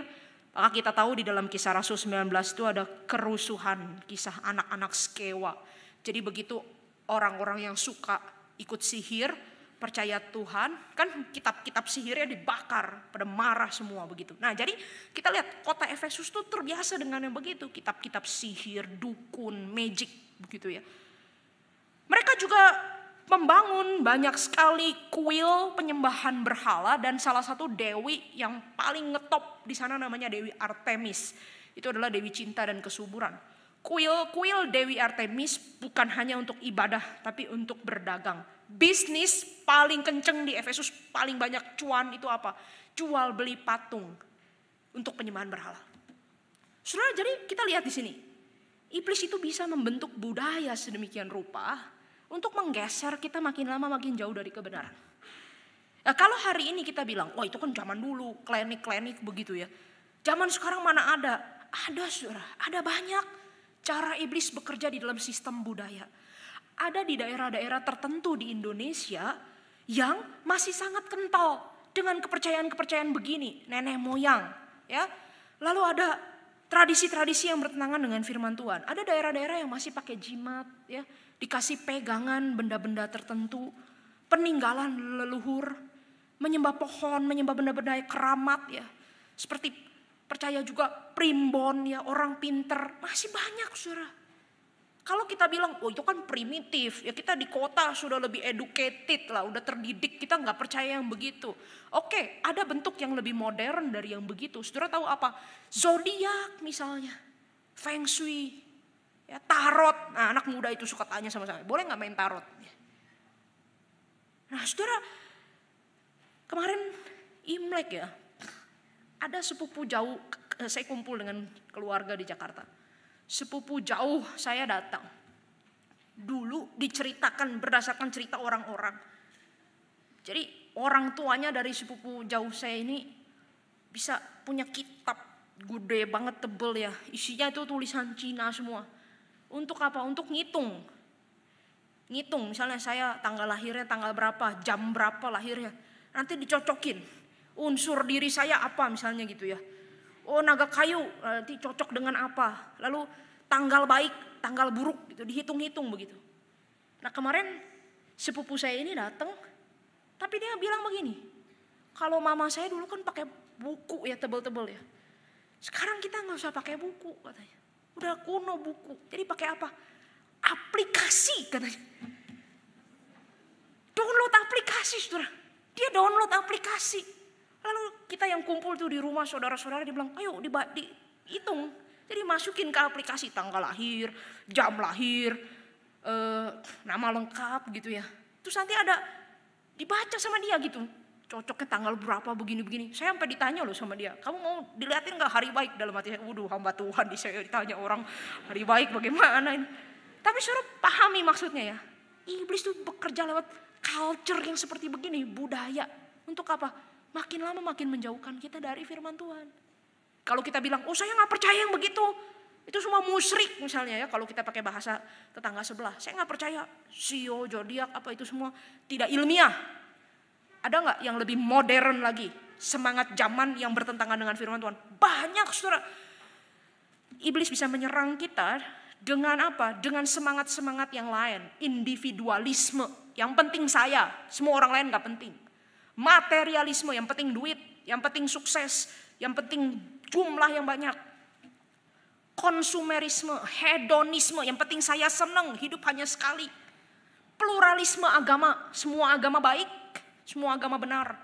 Maka kita tahu di dalam Kisah Rasul 19 itu ada kerusuhan, kisah anak-anak Skewa. Jadi begitu orang-orang yang suka ikut sihir, percaya Tuhan, kan kitab-kitab sihirnya dibakar, pada marah semua begitu. Nah jadi kita lihat kota Efesus itu terbiasa dengan yang begitu, kitab-kitab sihir, dukun, magic begitu ya. Mereka juga membangun banyak sekali kuil penyembahan berhala, dan salah satu dewi yang paling ngetop di sana namanya Dewi Artemis. Itu adalah dewi cinta dan kesuburan. Kuil Dewi Artemis bukan hanya untuk ibadah tapi untuk berdagang. Bisnis paling kenceng di Efesus, paling banyak cuan itu apa? Jual beli patung untuk penyembahan berhala. Saudara, jadi kita lihat di sini. Iblis itu bisa membentuk budaya sedemikian rupa untuk menggeser kita makin lama makin jauh dari kebenaran. Nah, kalau hari ini kita bilang, itu kan zaman dulu, klinik-klinik begitu ya. Zaman sekarang mana ada? Ada saudara, ada banyak cara iblis bekerja di dalam sistem budaya. Ada di daerah-daerah tertentu di Indonesia yang masih sangat kental dengan kepercayaan-kepercayaan begini, nenek moyang. Ya. Lalu ada tradisi-tradisi yang bertentangan dengan firman Tuhan. Ada daerah-daerah yang masih pakai jimat, ya, dikasih pegangan benda-benda tertentu, peninggalan leluhur, menyembah pohon, menyembah benda-benda keramat, ya, seperti percaya juga primbon, ya, orang pinter, masih banyak saudara. Kalau kita bilang, itu kan primitif, ya kita di kota sudah lebih educated lah, udah terdidik, kita nggak percaya yang begitu. Oke, ada bentuk yang lebih modern dari yang begitu. Saudara tahu apa? Zodiak misalnya, Feng Shui, ya, tarot. Nah, anak muda itu suka tanya sama saya, boleh nggak main tarot? Nah, saudara, kemarin Imlek ya, ada sepupu jauh, saya kumpul dengan keluarga di Jakarta. Sepupu jauh saya datang. Dulu diceritakan berdasarkan cerita orang-orang. Jadi orang tuanya dari sepupu jauh saya ini bisa punya kitab gede banget, tebel ya. Isinya itu tulisan Cina semua. Untuk apa? Untuk ngitung. Ngitung misalnya saya tanggal lahirnya tanggal berapa, jam berapa lahirnya. Nanti dicocokin. Unsur diri saya apa misalnya gitu ya. Naga kayu nanti cocok dengan apa. Lalu tanggal baik, tanggal buruk gitu, dihitung-hitung begitu. Nah kemarin sepupu saya ini datang, tapi dia bilang begini, kalau mama saya dulu kan pakai buku ya, tebel-tebel ya. Sekarang kita nggak usah pakai buku katanya. Udah kuno buku. Jadi pakai apa? Aplikasi katanya. Download aplikasi saudara. Dia download aplikasi. Lalu kita yang kumpul tuh di rumah saudara-saudara, dia bilang, ayo dihitung. Jadi masukin ke aplikasi tanggal lahir, jam lahir, nama lengkap gitu ya. Terus nanti ada dibaca sama dia gitu. Cocoknya tanggal berapa begini-begini. Saya sampai ditanya loh sama dia, kamu mau dilihatin gak hari baik? Dalam hati saya, waduh hamba Tuhan, saya ditanya orang hari baik bagaimana ini. Tapi suruh pahami maksudnya ya. Iblis tuh bekerja lewat culture yang seperti begini, budaya. Untuk apa? Makin lama makin menjauhkan kita dari firman Tuhan. Kalau kita bilang, saya gak percaya yang begitu. Itu semua musyrik misalnya ya, kalau kita pakai bahasa tetangga sebelah. Saya gak percaya, sio, zodiak, apa itu semua tidak ilmiah. Ada gak yang lebih modern lagi? Semangat zaman yang bertentangan dengan firman Tuhan. Banyak saudara. Iblis bisa menyerang kita dengan apa? Dengan semangat-semangat yang lain. Individualisme, yang penting saya, semua orang lain gak penting. Materialisme, yang penting duit, yang penting sukses, yang penting jumlah yang banyak. Konsumerisme, hedonisme, yang penting saya senang, hidup hanya sekali. Pluralisme agama, semua agama baik, semua agama benar.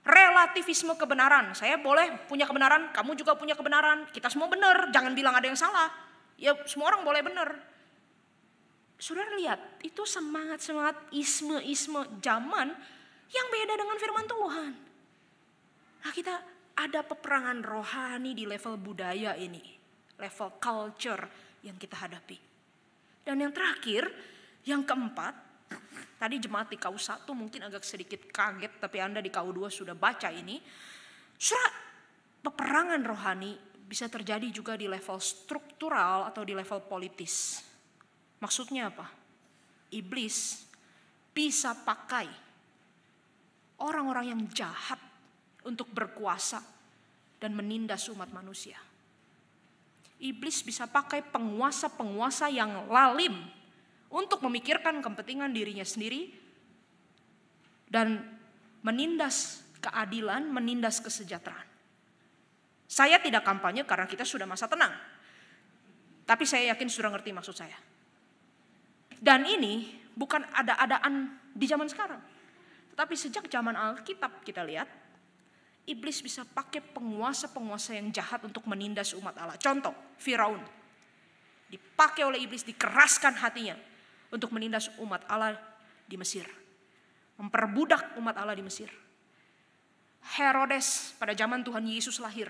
Relativisme kebenaran, saya boleh punya kebenaran, kamu juga punya kebenaran, kita semua benar, jangan bilang ada yang salah. Ya semua orang boleh benar. Saudara lihat, itu semangat-semangat isme-isme zaman yang beda dengan firman Tuhan. Nah kita ada peperangan rohani di level budaya ini. Level culture yang kita hadapi. Dan yang terakhir, yang keempat, tadi jemaat di KU1 mungkin agak sedikit kaget, tapi Anda di KU2 sudah baca ini. Saudara, peperangan rohani bisa terjadi juga di level struktural atau di level politis. Maksudnya apa? Iblis bisa pakai orang-orang yang jahat untuk berkuasa dan menindas umat manusia. Iblis bisa pakai penguasa-penguasa yang lalim untuk memikirkan kepentingan dirinya sendiri dan menindas keadilan, menindas kesejahteraan. Saya tidak kampanye karena kita sudah masa tenang. Tapi saya yakin sudah ngerti maksud saya. Dan ini bukan ada-adaan di zaman sekarang. Tetapi sejak zaman Alkitab kita lihat, iblis bisa pakai penguasa-penguasa yang jahat untuk menindas umat Allah. Contoh, Firaun. Dipakai oleh iblis, dikeraskan hatinya untuk menindas umat Allah di Mesir. Memperbudak umat Allah di Mesir. Herodes pada zaman Tuhan Yesus lahir.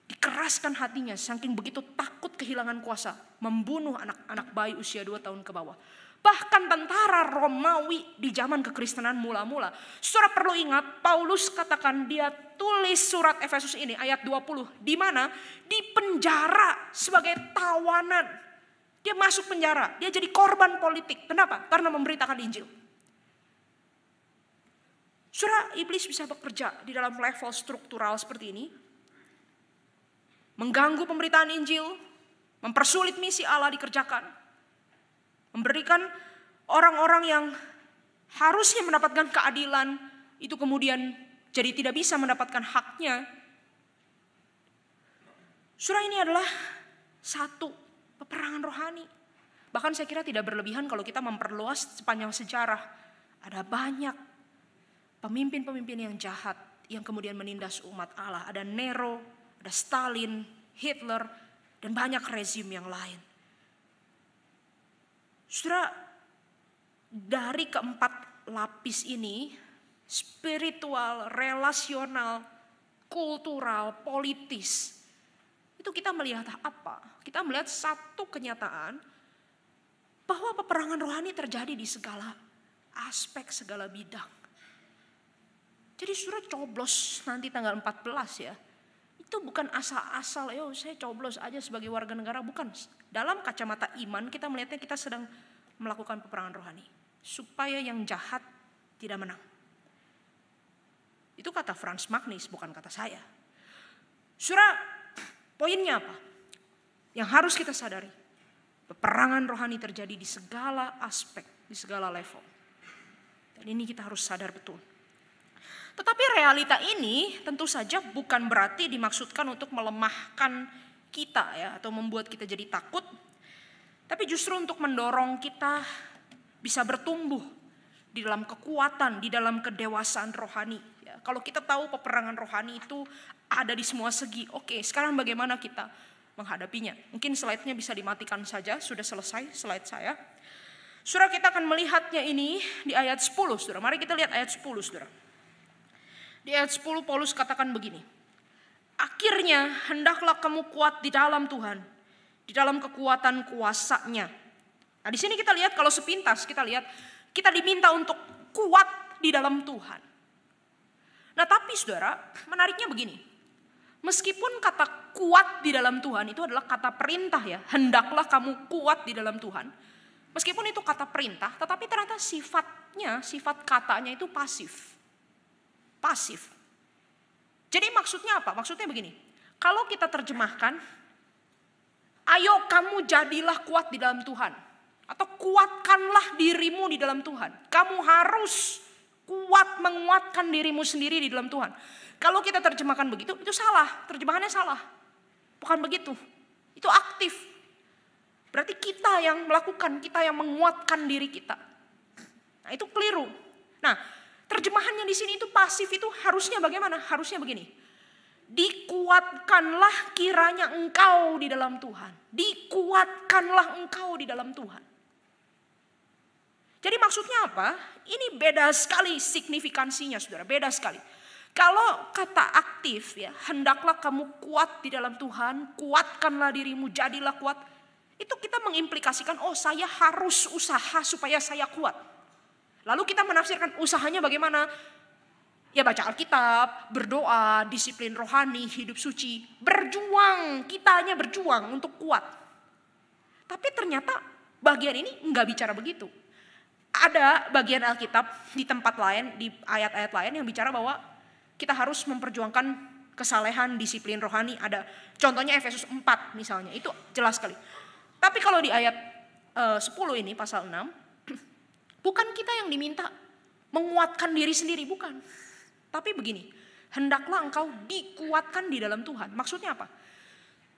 Dikeraskan hatinya saking begitu takut kehilangan kuasa. Membunuh anak-anak bayi usia 2 tahun ke bawah. Bahkan tentara Romawi di zaman kekristenan mula-mula. Saudara perlu ingat, Paulus katakan dia tulis surat Efesus ini ayat 20. Di mana? Di penjara sebagai tawanan. Dia masuk penjara, dia jadi korban politik. Kenapa? Karena memberitakan Injil. Saudara, iblis bisa bekerja di dalam level struktural seperti ini. Mengganggu pemberitaan Injil, mempersulit misi Allah dikerjakan. Memberikan orang-orang yang harusnya mendapatkan keadilan, itu kemudian jadi tidak bisa mendapatkan haknya. Saudara, ini adalah satu peperangan rohani. Bahkan saya kira tidak berlebihan kalau kita memperluas sepanjang sejarah. Ada banyak pemimpin-pemimpin yang jahat yang kemudian menindas umat Allah. Ada Nero, ada Stalin, Hitler, dan banyak rezim yang lain. Saudara, dari keempat lapis ini, spiritual, relasional, kultural, politis, itu kita melihat apa? Kita melihat satu kenyataan bahwa peperangan rohani terjadi di segala aspek, segala bidang. Jadi saudara coblos nanti tanggal 14 ya. Itu bukan asal-asal, saya coblos aja sebagai warga negara. Bukan. Dalam kacamata iman kita melihatnya kita sedang melakukan peperangan rohani. Supaya yang jahat tidak menang. Itu kata Franz Magnus, bukan kata saya. Saudara, poinnya apa? Yang harus kita sadari. Peperangan rohani terjadi di segala aspek, di segala level. Dan ini kita harus sadar betul. Tetapi realita ini tentu saja bukan berarti dimaksudkan untuk melemahkan kita ya, atau membuat kita jadi takut. Tapi justru untuk mendorong kita bisa bertumbuh di dalam kekuatan, di dalam kedewasaan rohani. Ya, kalau kita tahu peperangan rohani itu ada di semua segi. Oke, sekarang bagaimana kita menghadapinya? Mungkin slide-nya bisa dimatikan saja, sudah selesai slide saya. Saudara, kita akan melihatnya ini di ayat 10, saudara. Mari kita lihat ayat 10, saudara. Di ayat 10 Paulus katakan begini. Akhirnya hendaklah kamu kuat di dalam Tuhan, di dalam kekuatan kuasa-Nya. Nah, di sini kita lihat kalau sepintas kita lihat kita diminta untuk kuat di dalam Tuhan. Nah, tapi saudara, menariknya begini. Meskipun kata kuat di dalam Tuhan itu adalah kata perintah ya, hendaklah kamu kuat di dalam Tuhan. Meskipun itu kata perintah, tetapi ternyata sifat katanya itu pasif. Pasif. Jadi maksudnya apa? Maksudnya begini. Kalau kita terjemahkan, ayo kamu jadilah kuat di dalam Tuhan. Atau kuatkanlah dirimu di dalam Tuhan. Kamu harus kuat menguatkan dirimu sendiri di dalam Tuhan. Kalau kita terjemahkan begitu, itu salah. Terjemahannya salah. Bukan begitu. Itu aktif. Berarti kita yang melakukan, kita yang menguatkan diri kita. Nah, itu keliru. Nah, terjemahannya di sini itu pasif, itu harusnya bagaimana? Harusnya begini. Dikuatkanlah kiranya engkau di dalam Tuhan. Dikuatkanlah engkau di dalam Tuhan. Jadi maksudnya apa? Ini beda sekali signifikansinya, saudara. Beda sekali. Kalau kata aktif ya, hendaklah kamu kuat di dalam Tuhan. Kuatkanlah dirimu, jadilah kuat. Itu kita mengimplikasikan, oh saya harus usaha supaya saya kuat. Lalu kita menafsirkan usahanya bagaimana? Ya baca Alkitab, berdoa, disiplin rohani, hidup suci. Berjuang, kitanya berjuang untuk kuat. Tapi ternyata bagian ini enggak bicara begitu. Ada bagian Alkitab di tempat lain, di ayat-ayat lain yang bicara bahwa kita harus memperjuangkan kesalehan, disiplin rohani. Ada contohnya Efesus 4 misalnya, itu jelas sekali. Tapi kalau di ayat 10 ini, pasal 6, bukan kita yang diminta menguatkan diri sendiri, bukan. Tapi begini, hendaklah engkau dikuatkan di dalam Tuhan. Maksudnya apa?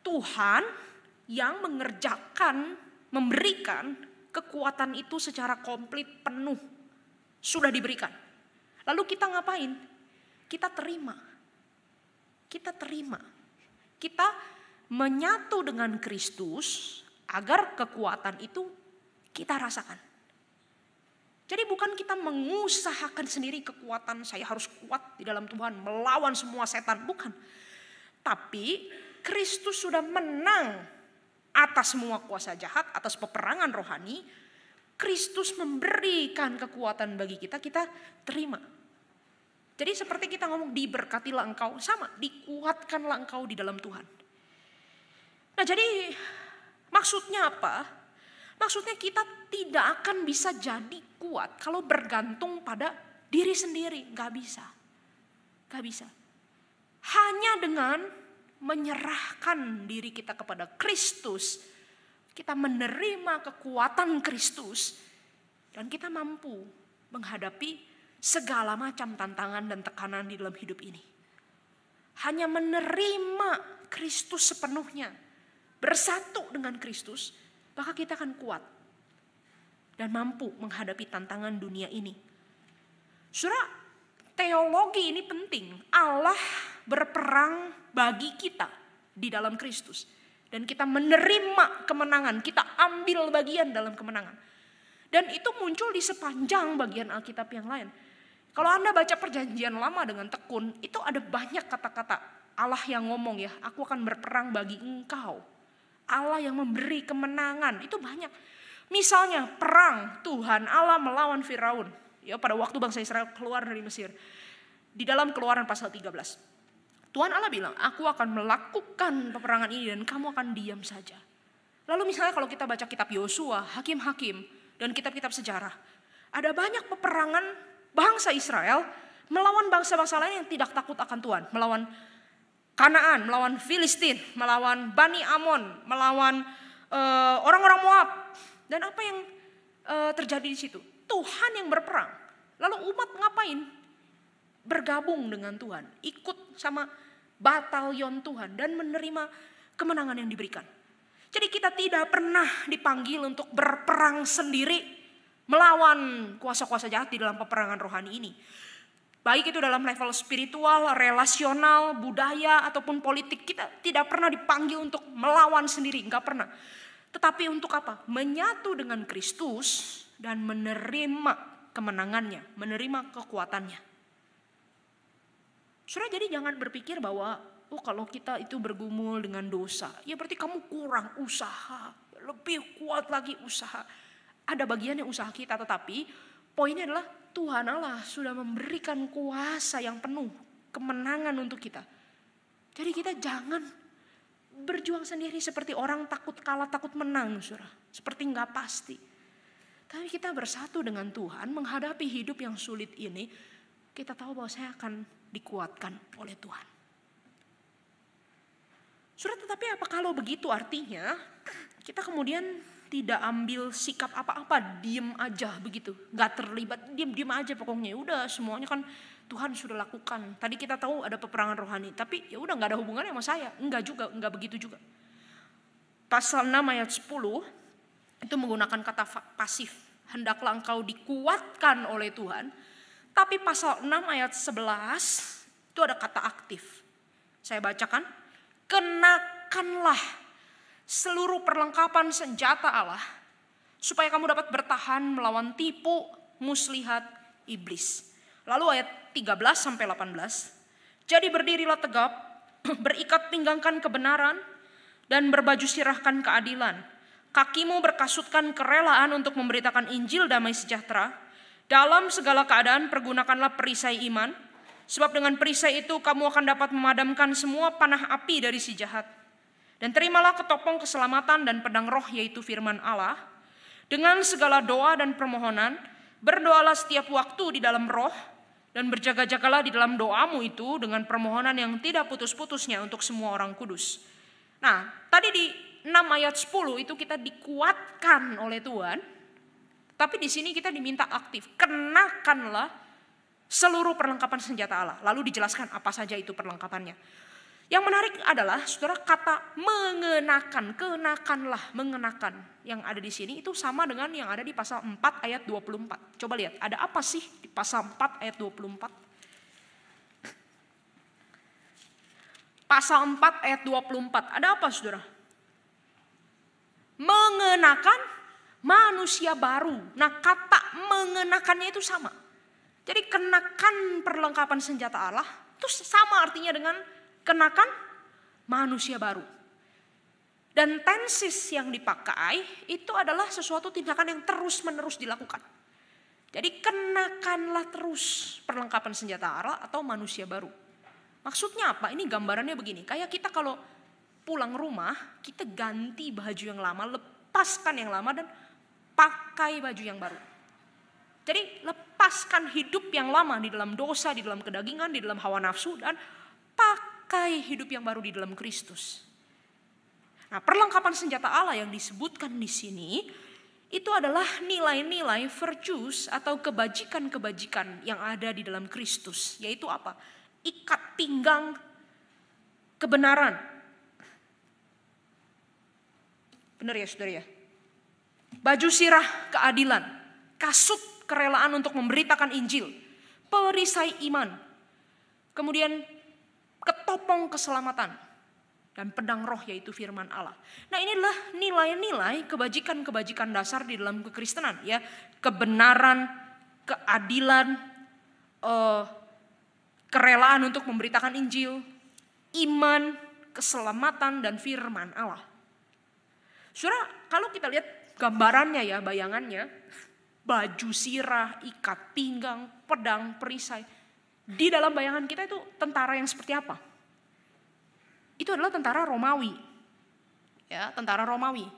Tuhan yang mengerjakan, memberikan kekuatan itu secara komplit, penuh. Sudah diberikan. Lalu kita ngapain? Kita terima. Kita terima. Kita menyatu dengan Kristus agar kekuatan itu kita rasakan. Jadi bukan kita mengusahakan sendiri kekuatan, saya harus kuat di dalam Tuhan, melawan semua setan, bukan. Tapi Kristus sudah menang atas semua kuasa jahat, atas peperangan rohani. Kristus memberikan kekuatan bagi kita, kita terima. Jadi seperti kita ngomong, diberkatilah engkau, sama, dikuatkanlah engkau di dalam Tuhan. Nah jadi maksudnya apa? Maksudnya kita tidak akan bisa jadi kuat kalau bergantung pada diri sendiri. Gak bisa. Gak bisa. Hanya dengan menyerahkan diri kita kepada Kristus, kita menerima kekuatan Kristus, dan kita mampu menghadapi segala macam tantangan dan tekanan di dalam hidup ini. Hanya menerima Kristus sepenuhnya, bersatu dengan Kristus, maka kita akan kuat dan mampu menghadapi tantangan dunia ini. Saudara, teologi ini penting. Allah berperang bagi kita di dalam Kristus. Dan kita menerima kemenangan, kita ambil bagian dalam kemenangan. Dan itu muncul di sepanjang bagian Alkitab yang lain. Kalau Anda baca perjanjian lama dengan tekun, itu ada banyak kata-kata Allah yang ngomong ya, aku akan berperang bagi engkau. Allah yang memberi kemenangan, itu banyak. Misalnya perang Tuhan Allah melawan Firaun. Ya, pada waktu bangsa Israel keluar dari Mesir. Di dalam Keluaran pasal 13. Tuhan Allah bilang, aku akan melakukan peperangan ini dan kamu akan diam saja. Lalu misalnya kalau kita baca kitab Yosua, Hakim-Hakim, dan kitab-kitab sejarah. Ada banyak peperangan bangsa Israel melawan bangsa-bangsa lain yang tidak takut akan Tuhan. Melawan Kanaan, melawan Filistin, melawan Bani Amon, melawan orang-orang Moab. Dan apa yang terjadi di situ? Tuhan yang berperang. Lalu umat ngapain? Bergabung dengan Tuhan, ikut sama batalion Tuhan dan menerima kemenangan yang diberikan. Jadi kita tidak pernah dipanggil untuk berperang sendiri melawan kuasa-kuasa jahat di dalam peperangan rohani ini. Baik itu dalam level spiritual, relasional, budaya, ataupun politik. Kita tidak pernah dipanggil untuk melawan sendiri, enggak pernah. Tetapi untuk apa? Menyatu dengan Kristus dan menerima kemenangannya, menerima kekuatannya. Saudara, jadi jangan berpikir bahwa kalau kita itu bergumul dengan dosa, ya berarti kamu kurang usaha, lebih kuat lagi usaha. Ada bagian yang usaha kita, tetapi poinnya adalah Tuhan Allah sudah memberikan kuasa yang penuh, kemenangan untuk kita. Jadi kita jangan berjuang sendiri seperti orang takut kalah, takut menang, saudara. Seperti nggak pasti. Tapi kita bersatu dengan Tuhan, menghadapi hidup yang sulit ini, kita tahu bahwa saya akan dikuatkan oleh Tuhan. Saudara, tetapi apa kalau begitu artinya kita kemudian tidak ambil sikap apa-apa, diem aja begitu, nggak terlibat, diem aja pokoknya. Udah semuanya kan Tuhan sudah lakukan. Tadi kita tahu ada peperangan rohani, tapi ya udah nggak ada hubungannya sama saya. Enggak juga, enggak begitu juga. Pasal 6 ayat 10 itu menggunakan kata pasif. Hendaklah engkau dikuatkan oleh Tuhan. Tapi pasal 6 ayat 11 itu ada kata aktif. Saya bacakan. Kenakanlah seluruh perlengkapan senjata Allah supaya kamu dapat bertahan melawan tipu muslihat iblis. Lalu ayat 13 sampai 18. Jadi berdirilah tegap, berikat pinggangkan kebenaran dan berbaju sirahkan keadilan. Kakimu berkasutkan kerelaan untuk memberitakan Injil damai sejahtera. Dalam segala keadaan pergunakanlah perisai iman, sebab dengan perisai itu kamu akan dapat memadamkan semua panah api dari si jahat. Dan terimalah ketopong keselamatan dan pedang roh, yaitu firman Allah. Dengan segala doa dan permohonan, Berdoalah setiap waktu di dalam roh, dan berjaga-jagalah di dalam doamu itu dengan permohonan yang tidak putus-putusnya untuk semua orang kudus. Nah, tadi di 6 ayat 10 itu kita dikuatkan oleh Tuhan, tapi di sini kita diminta aktif. Kenakanlah seluruh perlengkapan senjata Allah. Lalu dijelaskan apa saja itu perlengkapannya. Yang menarik adalah, saudara, kata mengenakan, mengenakan yang ada di sini itu sama dengan yang ada di pasal 4 ayat 24. Coba lihat, ada apa sih di pasal 4 ayat 24? Pasal 4 ayat 24, ada apa, saudara? Mengenakan manusia baru. Nah, kata mengenakannya itu sama. Jadi kenakan perlengkapan senjata Allah itu sama artinya dengan kenakan manusia baru. Dan tenses yang dipakai itu adalah sesuatu tindakan yang terus-menerus dilakukan. Jadi kenakanlah terus perlengkapan senjata Allah atau manusia baru. Maksudnya apa? Ini gambarannya begini. Kayak kita kalau pulang rumah, kita ganti baju yang lama, lepaskan yang lama dan pakai baju yang baru. Jadi lepaskan hidup yang lama di dalam dosa, di dalam kedagingan, di dalam hawa nafsu, dan pakai hidup yang baru di dalam Kristus. Nah, perlengkapan senjata Allah yang disebutkan di sini itu adalah nilai-nilai virtues atau kebajikan-kebajikan yang ada di dalam Kristus. Yaitu apa? Ikat pinggang kebenaran. Benar ya, saudara ya? Baju sirah keadilan, kasut kerelaan untuk memberitakan Injil, perisai iman, kemudian ketopong keselamatan, dan pedang roh yaitu firman Allah. Nah, inilah nilai-nilai kebajikan-kebajikan dasar di dalam kekristenan, ya. Kebenaran, keadilan, kerelaan untuk memberitakan Injil, iman, keselamatan, dan firman Allah. Saudara, kalau kita lihat gambarannya ya, bayangannya, baju sirah, ikat pinggang, pedang, perisai. Di dalam bayangan kita itu tentara yang seperti apa? Itu adalah tentara Romawi. Ya, tentara Romawi.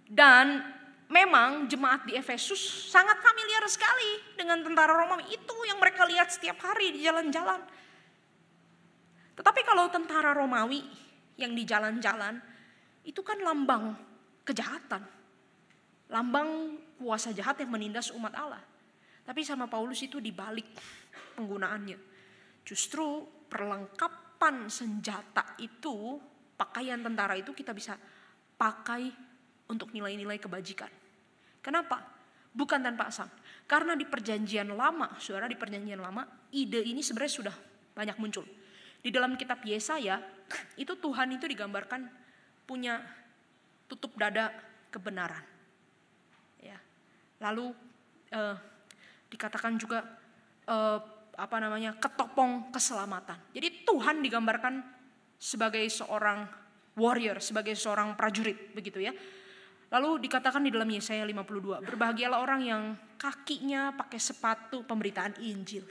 Dan memang jemaat di Efesus sangat familiar sekali dengan tentara Romawi. Itu yang mereka lihat setiap hari di jalan-jalan. Tetapi kalau tentara Romawi yang di jalan-jalan, itu kan lambang kejahatan. Lambang kuasa jahat yang menindas umat Allah. Tapi sama Paulus itu dibalik penggunaannya. Justru perlengkapan senjata itu, pakaian tentara itu kita bisa pakai untuk nilai-nilai kebajikan. Kenapa? Bukan tanpa alasan. Karena di perjanjian lama, saudara, di perjanjian lama, ide ini sebenarnya sudah banyak muncul. Di dalam kitab Yesaya, itu Tuhan itu digambarkan punya tutup dada kebenaran. Ya. Lalu dikatakan juga ketopong keselamatan. Jadi Tuhan digambarkan sebagai seorang warrior, sebagai seorang prajurit, begitu ya. Lalu dikatakan di dalam Yesaya 52, berbahagialah orang yang kakinya pakai sepatu pemberitaan Injil.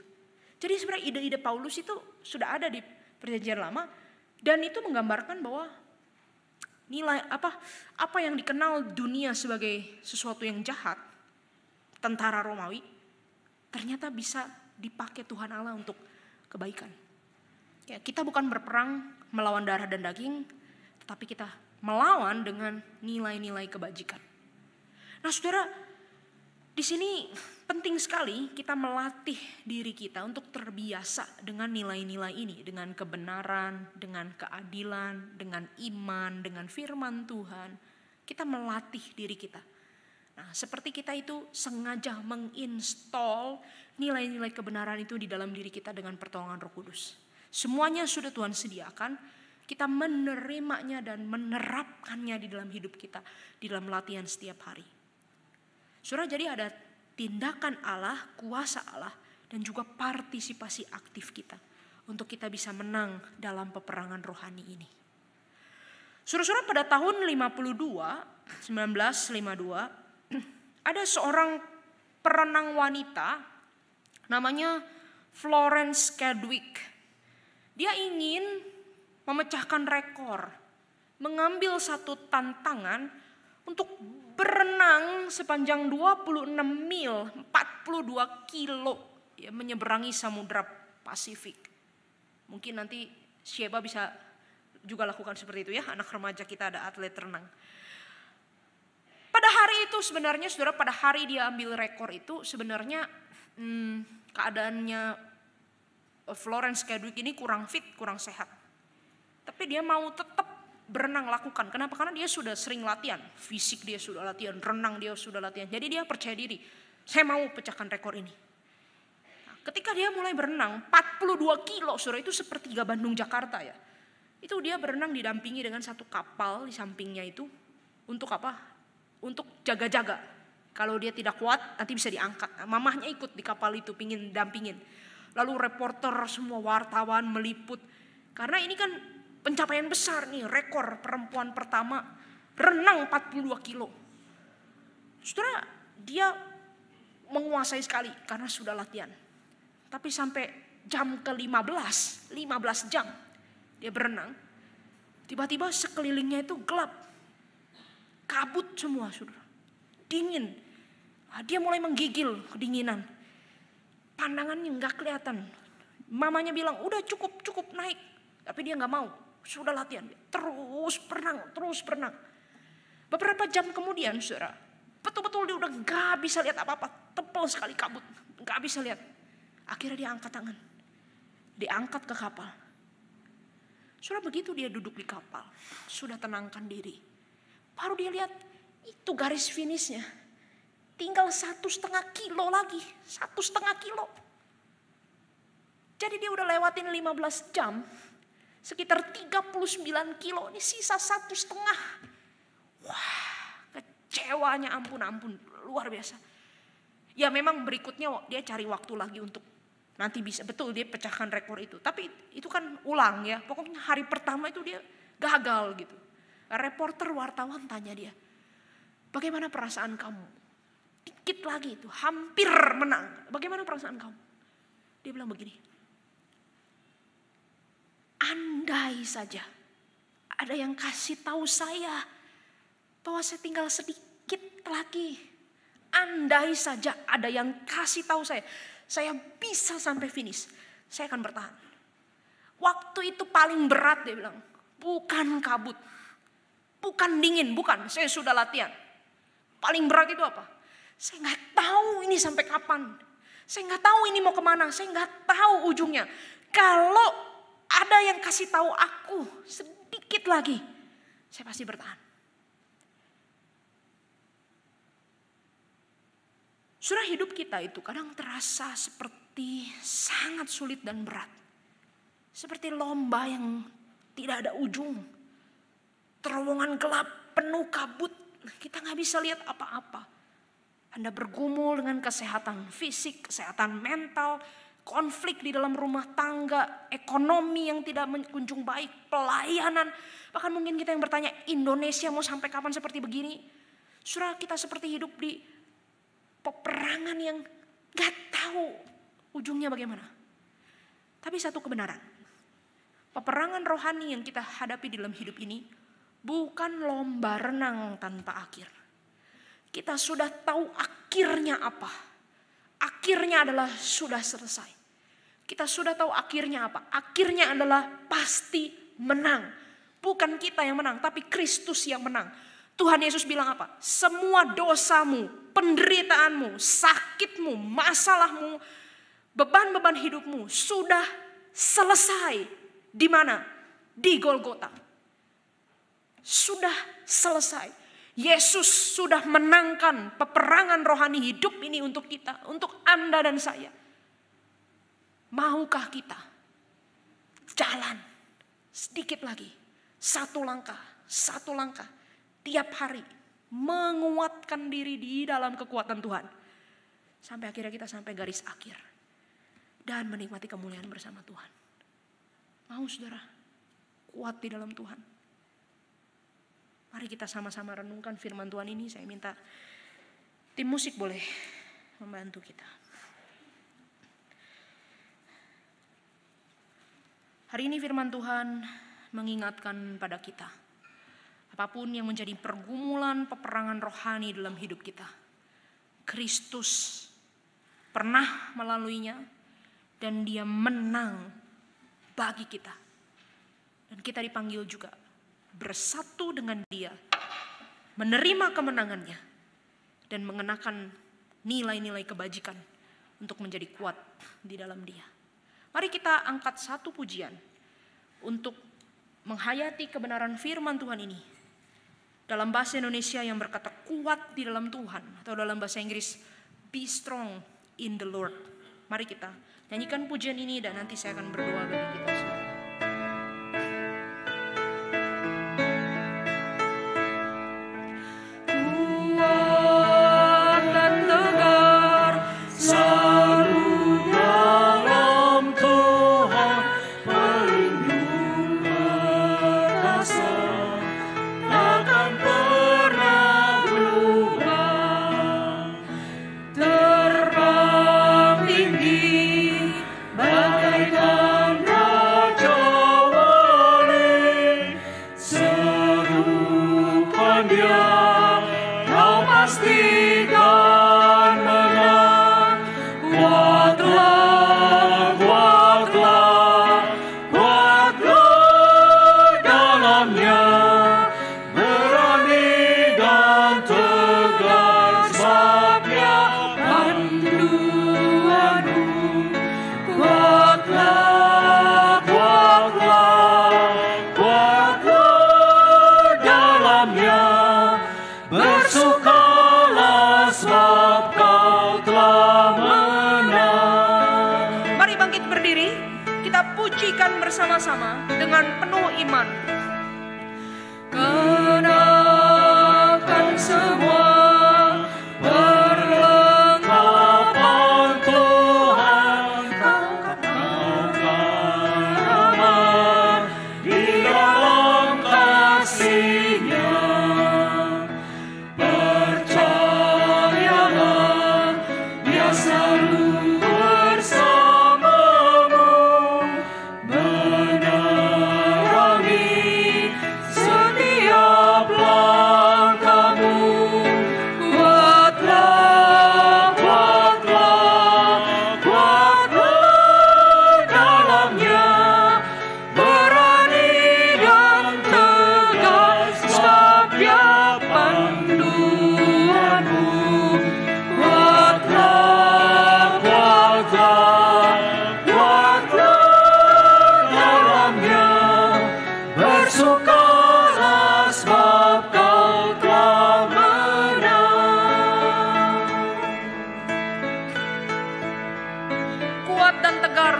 Jadi sebenarnya ide-ide Paulus itu sudah ada di perjanjian lama, dan itu menggambarkan bahwa nilai apa yang dikenal dunia sebagai sesuatu yang jahat, tentara Romawi, ternyata bisa dipakai Tuhan Allah untuk kebaikan. Ya, kita bukan berperang melawan darah dan daging, tetapi kita melawan dengan nilai-nilai kebajikan. Nah, saudara, di sini penting sekali kita melatih diri kita untuk terbiasa dengan nilai-nilai ini, dengan kebenaran, dengan keadilan, dengan iman, dengan firman Tuhan. Kita melatih diri kita. Nah, seperti kita itu sengaja menginstall nilai-nilai kebenaran itu di dalam diri kita dengan pertolongan Roh Kudus. Semuanya sudah Tuhan sediakan, kita menerimanya dan menerapkannya di dalam hidup kita, di dalam latihan setiap hari. Saudara, jadi ada tindakan Allah, kuasa Allah, dan juga partisipasi aktif kita untuk kita bisa menang dalam peperangan rohani ini. Saudara-saudara, pada tahun 1952, ada seorang perenang wanita namanya Florence Chadwick. Dia ingin memecahkan rekor, mengambil satu tantangan untuk berenang sepanjang 26 mil, 42 kilo, ya, menyeberangi Samudra Pasifik. Mungkin nanti Sheba bisa juga lakukan seperti itu ya, anak remaja kita ada atlet renang. Pada hari itu sebenarnya saudara, pada hari dia ambil rekor itu sebenarnya keadaannya Florence Chadwick ini kurang fit, kurang sehat. Tapi dia mau tetap berenang lakukan. Kenapa? Karena dia sudah sering latihan. Fisik dia sudah latihan, renang dia sudah latihan. Jadi dia percaya diri. Saya mau pecahkan rekor ini. Nah, ketika dia mulai berenang, 42 kilo, saudara, itu sepertiga Bandung Jakarta ya. Itu dia berenang didampingi dengan satu kapal di sampingnya itu. Untuk apa? Untuk jaga-jaga. Kalau dia tidak kuat, nanti bisa diangkat. Mamahnya ikut di kapal itu, pingin dampingin. Lalu reporter, semua wartawan meliput. Karena ini kan pencapaian besar nih, rekor perempuan pertama renang 42 kilo. Saudara, dia menguasai sekali karena sudah latihan. Tapi sampai jam ke-15, 15 jam dia berenang. Tiba-tiba sekelilingnya itu gelap. Kabut semua, saudara. Dingin. Dia mulai menggigil kedinginan. Pandangannya nggak kelihatan. Mamanya bilang, udah cukup naik. Tapi dia nggak mau. Sudah latihan, terus berenang. Beberapa jam kemudian, saudara, betul-betul dia udah gak bisa lihat apa-apa, tebal sekali kabut, gak bisa lihat. Akhirnya dia angkat tangan, diangkat ke kapal. Saudara, begitu dia duduk di kapal, sudah tenangkan diri, baru dia lihat itu garis finishnya, tinggal 1,5 kilo lagi, 1,5 kilo. Jadi dia udah lewatin 15 jam. Sekitar 39 kilo, ini sisa 1,5. Wah, kecewanya ampun, luar biasa. Ya memang berikutnya dia cari waktu lagi untuk nanti bisa, betul dia pecahkan rekor itu. Tapi itu kan ulang ya, pokoknya hari pertama itu dia gagal gitu. Reporter wartawan tanya dia, bagaimana perasaan kamu? Dikit lagi itu, hampir menang. Bagaimana perasaan kamu? Dia bilang begini, andai saja ada yang kasih tahu saya bahwa saya tinggal sedikit lagi. Andai saja ada yang kasih tahu saya bisa sampai finish, saya akan bertahan. Waktu itu paling berat, dia bilang, bukan kabut, bukan dingin, bukan. Saya sudah latihan. Paling berat itu apa? Saya nggak tahu ini sampai kapan. Saya nggak tahu ini mau kemana. Saya nggak tahu ujungnya. Kalau ada yang kasih tahu aku sedikit lagi, saya pasti bertahan. Saudara, hidup kita itu kadang terasa seperti sangat sulit dan berat. Seperti lomba yang tidak ada ujung. Terowongan gelap, penuh kabut, kita nggak bisa lihat apa-apa. Anda bergumul dengan kesehatan fisik, kesehatan mental, konflik di dalam rumah tangga, ekonomi yang tidak kunjung baik, pelayanan. Bahkan mungkin kita yang bertanya, Indonesia mau sampai kapan seperti begini? Saudara, kita seperti hidup di peperangan yang gak tahu ujungnya bagaimana. Tapi satu kebenaran, peperangan rohani yang kita hadapi di dalam hidup ini bukan lomba renang tanpa akhir. Kita sudah tahu akhirnya apa. Akhirnya adalah sudah selesai. Kita sudah tahu akhirnya apa. Akhirnya adalah pasti menang. Bukan kita yang menang, tapi Kristus yang menang. Tuhan Yesus bilang apa? Semua dosamu, penderitaanmu, sakitmu, masalahmu, beban-beban hidupmu sudah selesai. Di mana? Di Golgota. Sudah selesai. Yesus sudah menangkan peperangan rohani hidup ini untuk kita, untuk Anda dan saya. Maukah kita jalan sedikit lagi, satu langkah, tiap hari menguatkan diri di dalam kekuatan Tuhan, sampai akhirnya kita sampai garis akhir dan menikmati kemuliaan bersama Tuhan. Mau saudara kuat di dalam Tuhan? Mari kita sama-sama renungkan firman Tuhan ini. Saya minta tim musik boleh membantu kita. Hari ini firman Tuhan mengingatkan pada kita Apapun yang menjadi pergumulan peperangan rohani dalam hidup kita, Kristus pernah melaluinya dan Dia menang bagi kita. Dan kita dipanggil juga bersatu dengan Dia, menerima kemenangannya dan mengenakan nilai-nilai kebajikan untuk menjadi kuat di dalam Dia. Mari kita angkat satu pujian untuk menghayati kebenaran firman Tuhan ini. Dalam bahasa Indonesia yang berkata kuat di dalam Tuhan, atau dalam bahasa Inggris be strong in the Lord. Mari kita nyanyikan pujian ini dan nanti saya akan berdoa bagi kita semua. Bersama-sama dengan penuh iman. Kenakan semua perlengkapan Tuhan, angkatkan aman di dalam kasih-Nya. Percayalah Dia selalu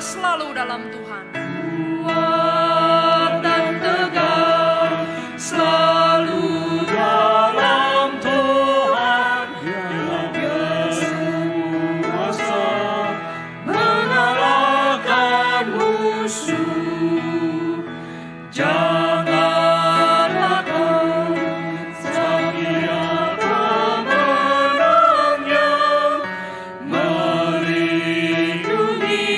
selalu dalam Tuhan. Kuat dan tegar selalu dalam Tuhan. Dia berkuasa mengalahkan musuh. Janganlah kau sakit pemenangnya, melindungi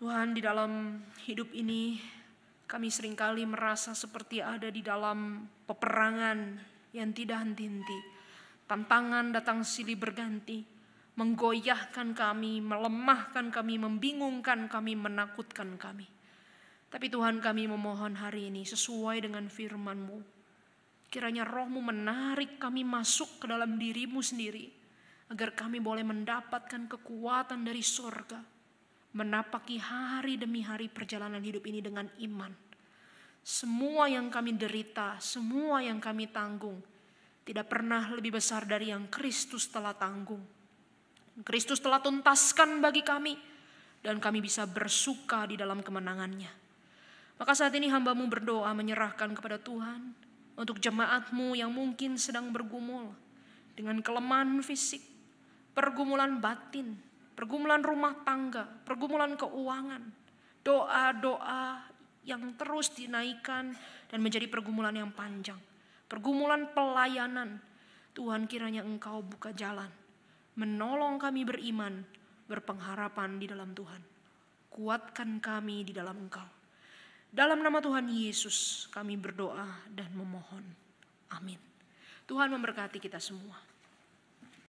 Tuhan, di dalam hidup ini kami seringkali merasa seperti ada di dalam peperangan yang tidak henti-henti. Tantangan datang silih berganti, menggoyahkan kami, melemahkan kami, membingungkan kami, menakutkan kami. Tapi Tuhan, kami memohon hari ini sesuai dengan firman-Mu. Kiranya Roh-Mu menarik kami masuk ke dalam diri-Mu sendiri, agar kami boleh mendapatkan kekuatan dari sorga, menapaki hari demi hari perjalanan hidup ini dengan iman. Semua yang kami derita, semua yang kami tanggung, tidak pernah lebih besar dari yang Kristus telah tanggung. Kristus telah tuntaskan bagi kami, dan kami bisa bersuka di dalam kemenangannya. Maka saat ini hamba-Mu berdoa menyerahkan kepada Tuhan untuk jemaat-Mu yang mungkin sedang bergumul dengan kelemahan fisik, pergumulan batin, pergumulan rumah tangga, pergumulan keuangan, doa-doa yang terus dinaikkan dan menjadi pergumulan yang panjang, pergumulan pelayanan. Tuhan, kiranya Engkau buka jalan, menolong kami beriman, berpengharapan di dalam Tuhan. Kuatkan kami di dalam Engkau. Dalam nama Tuhan Yesus kami berdoa dan memohon. Amin. Tuhan memberkati kita semua.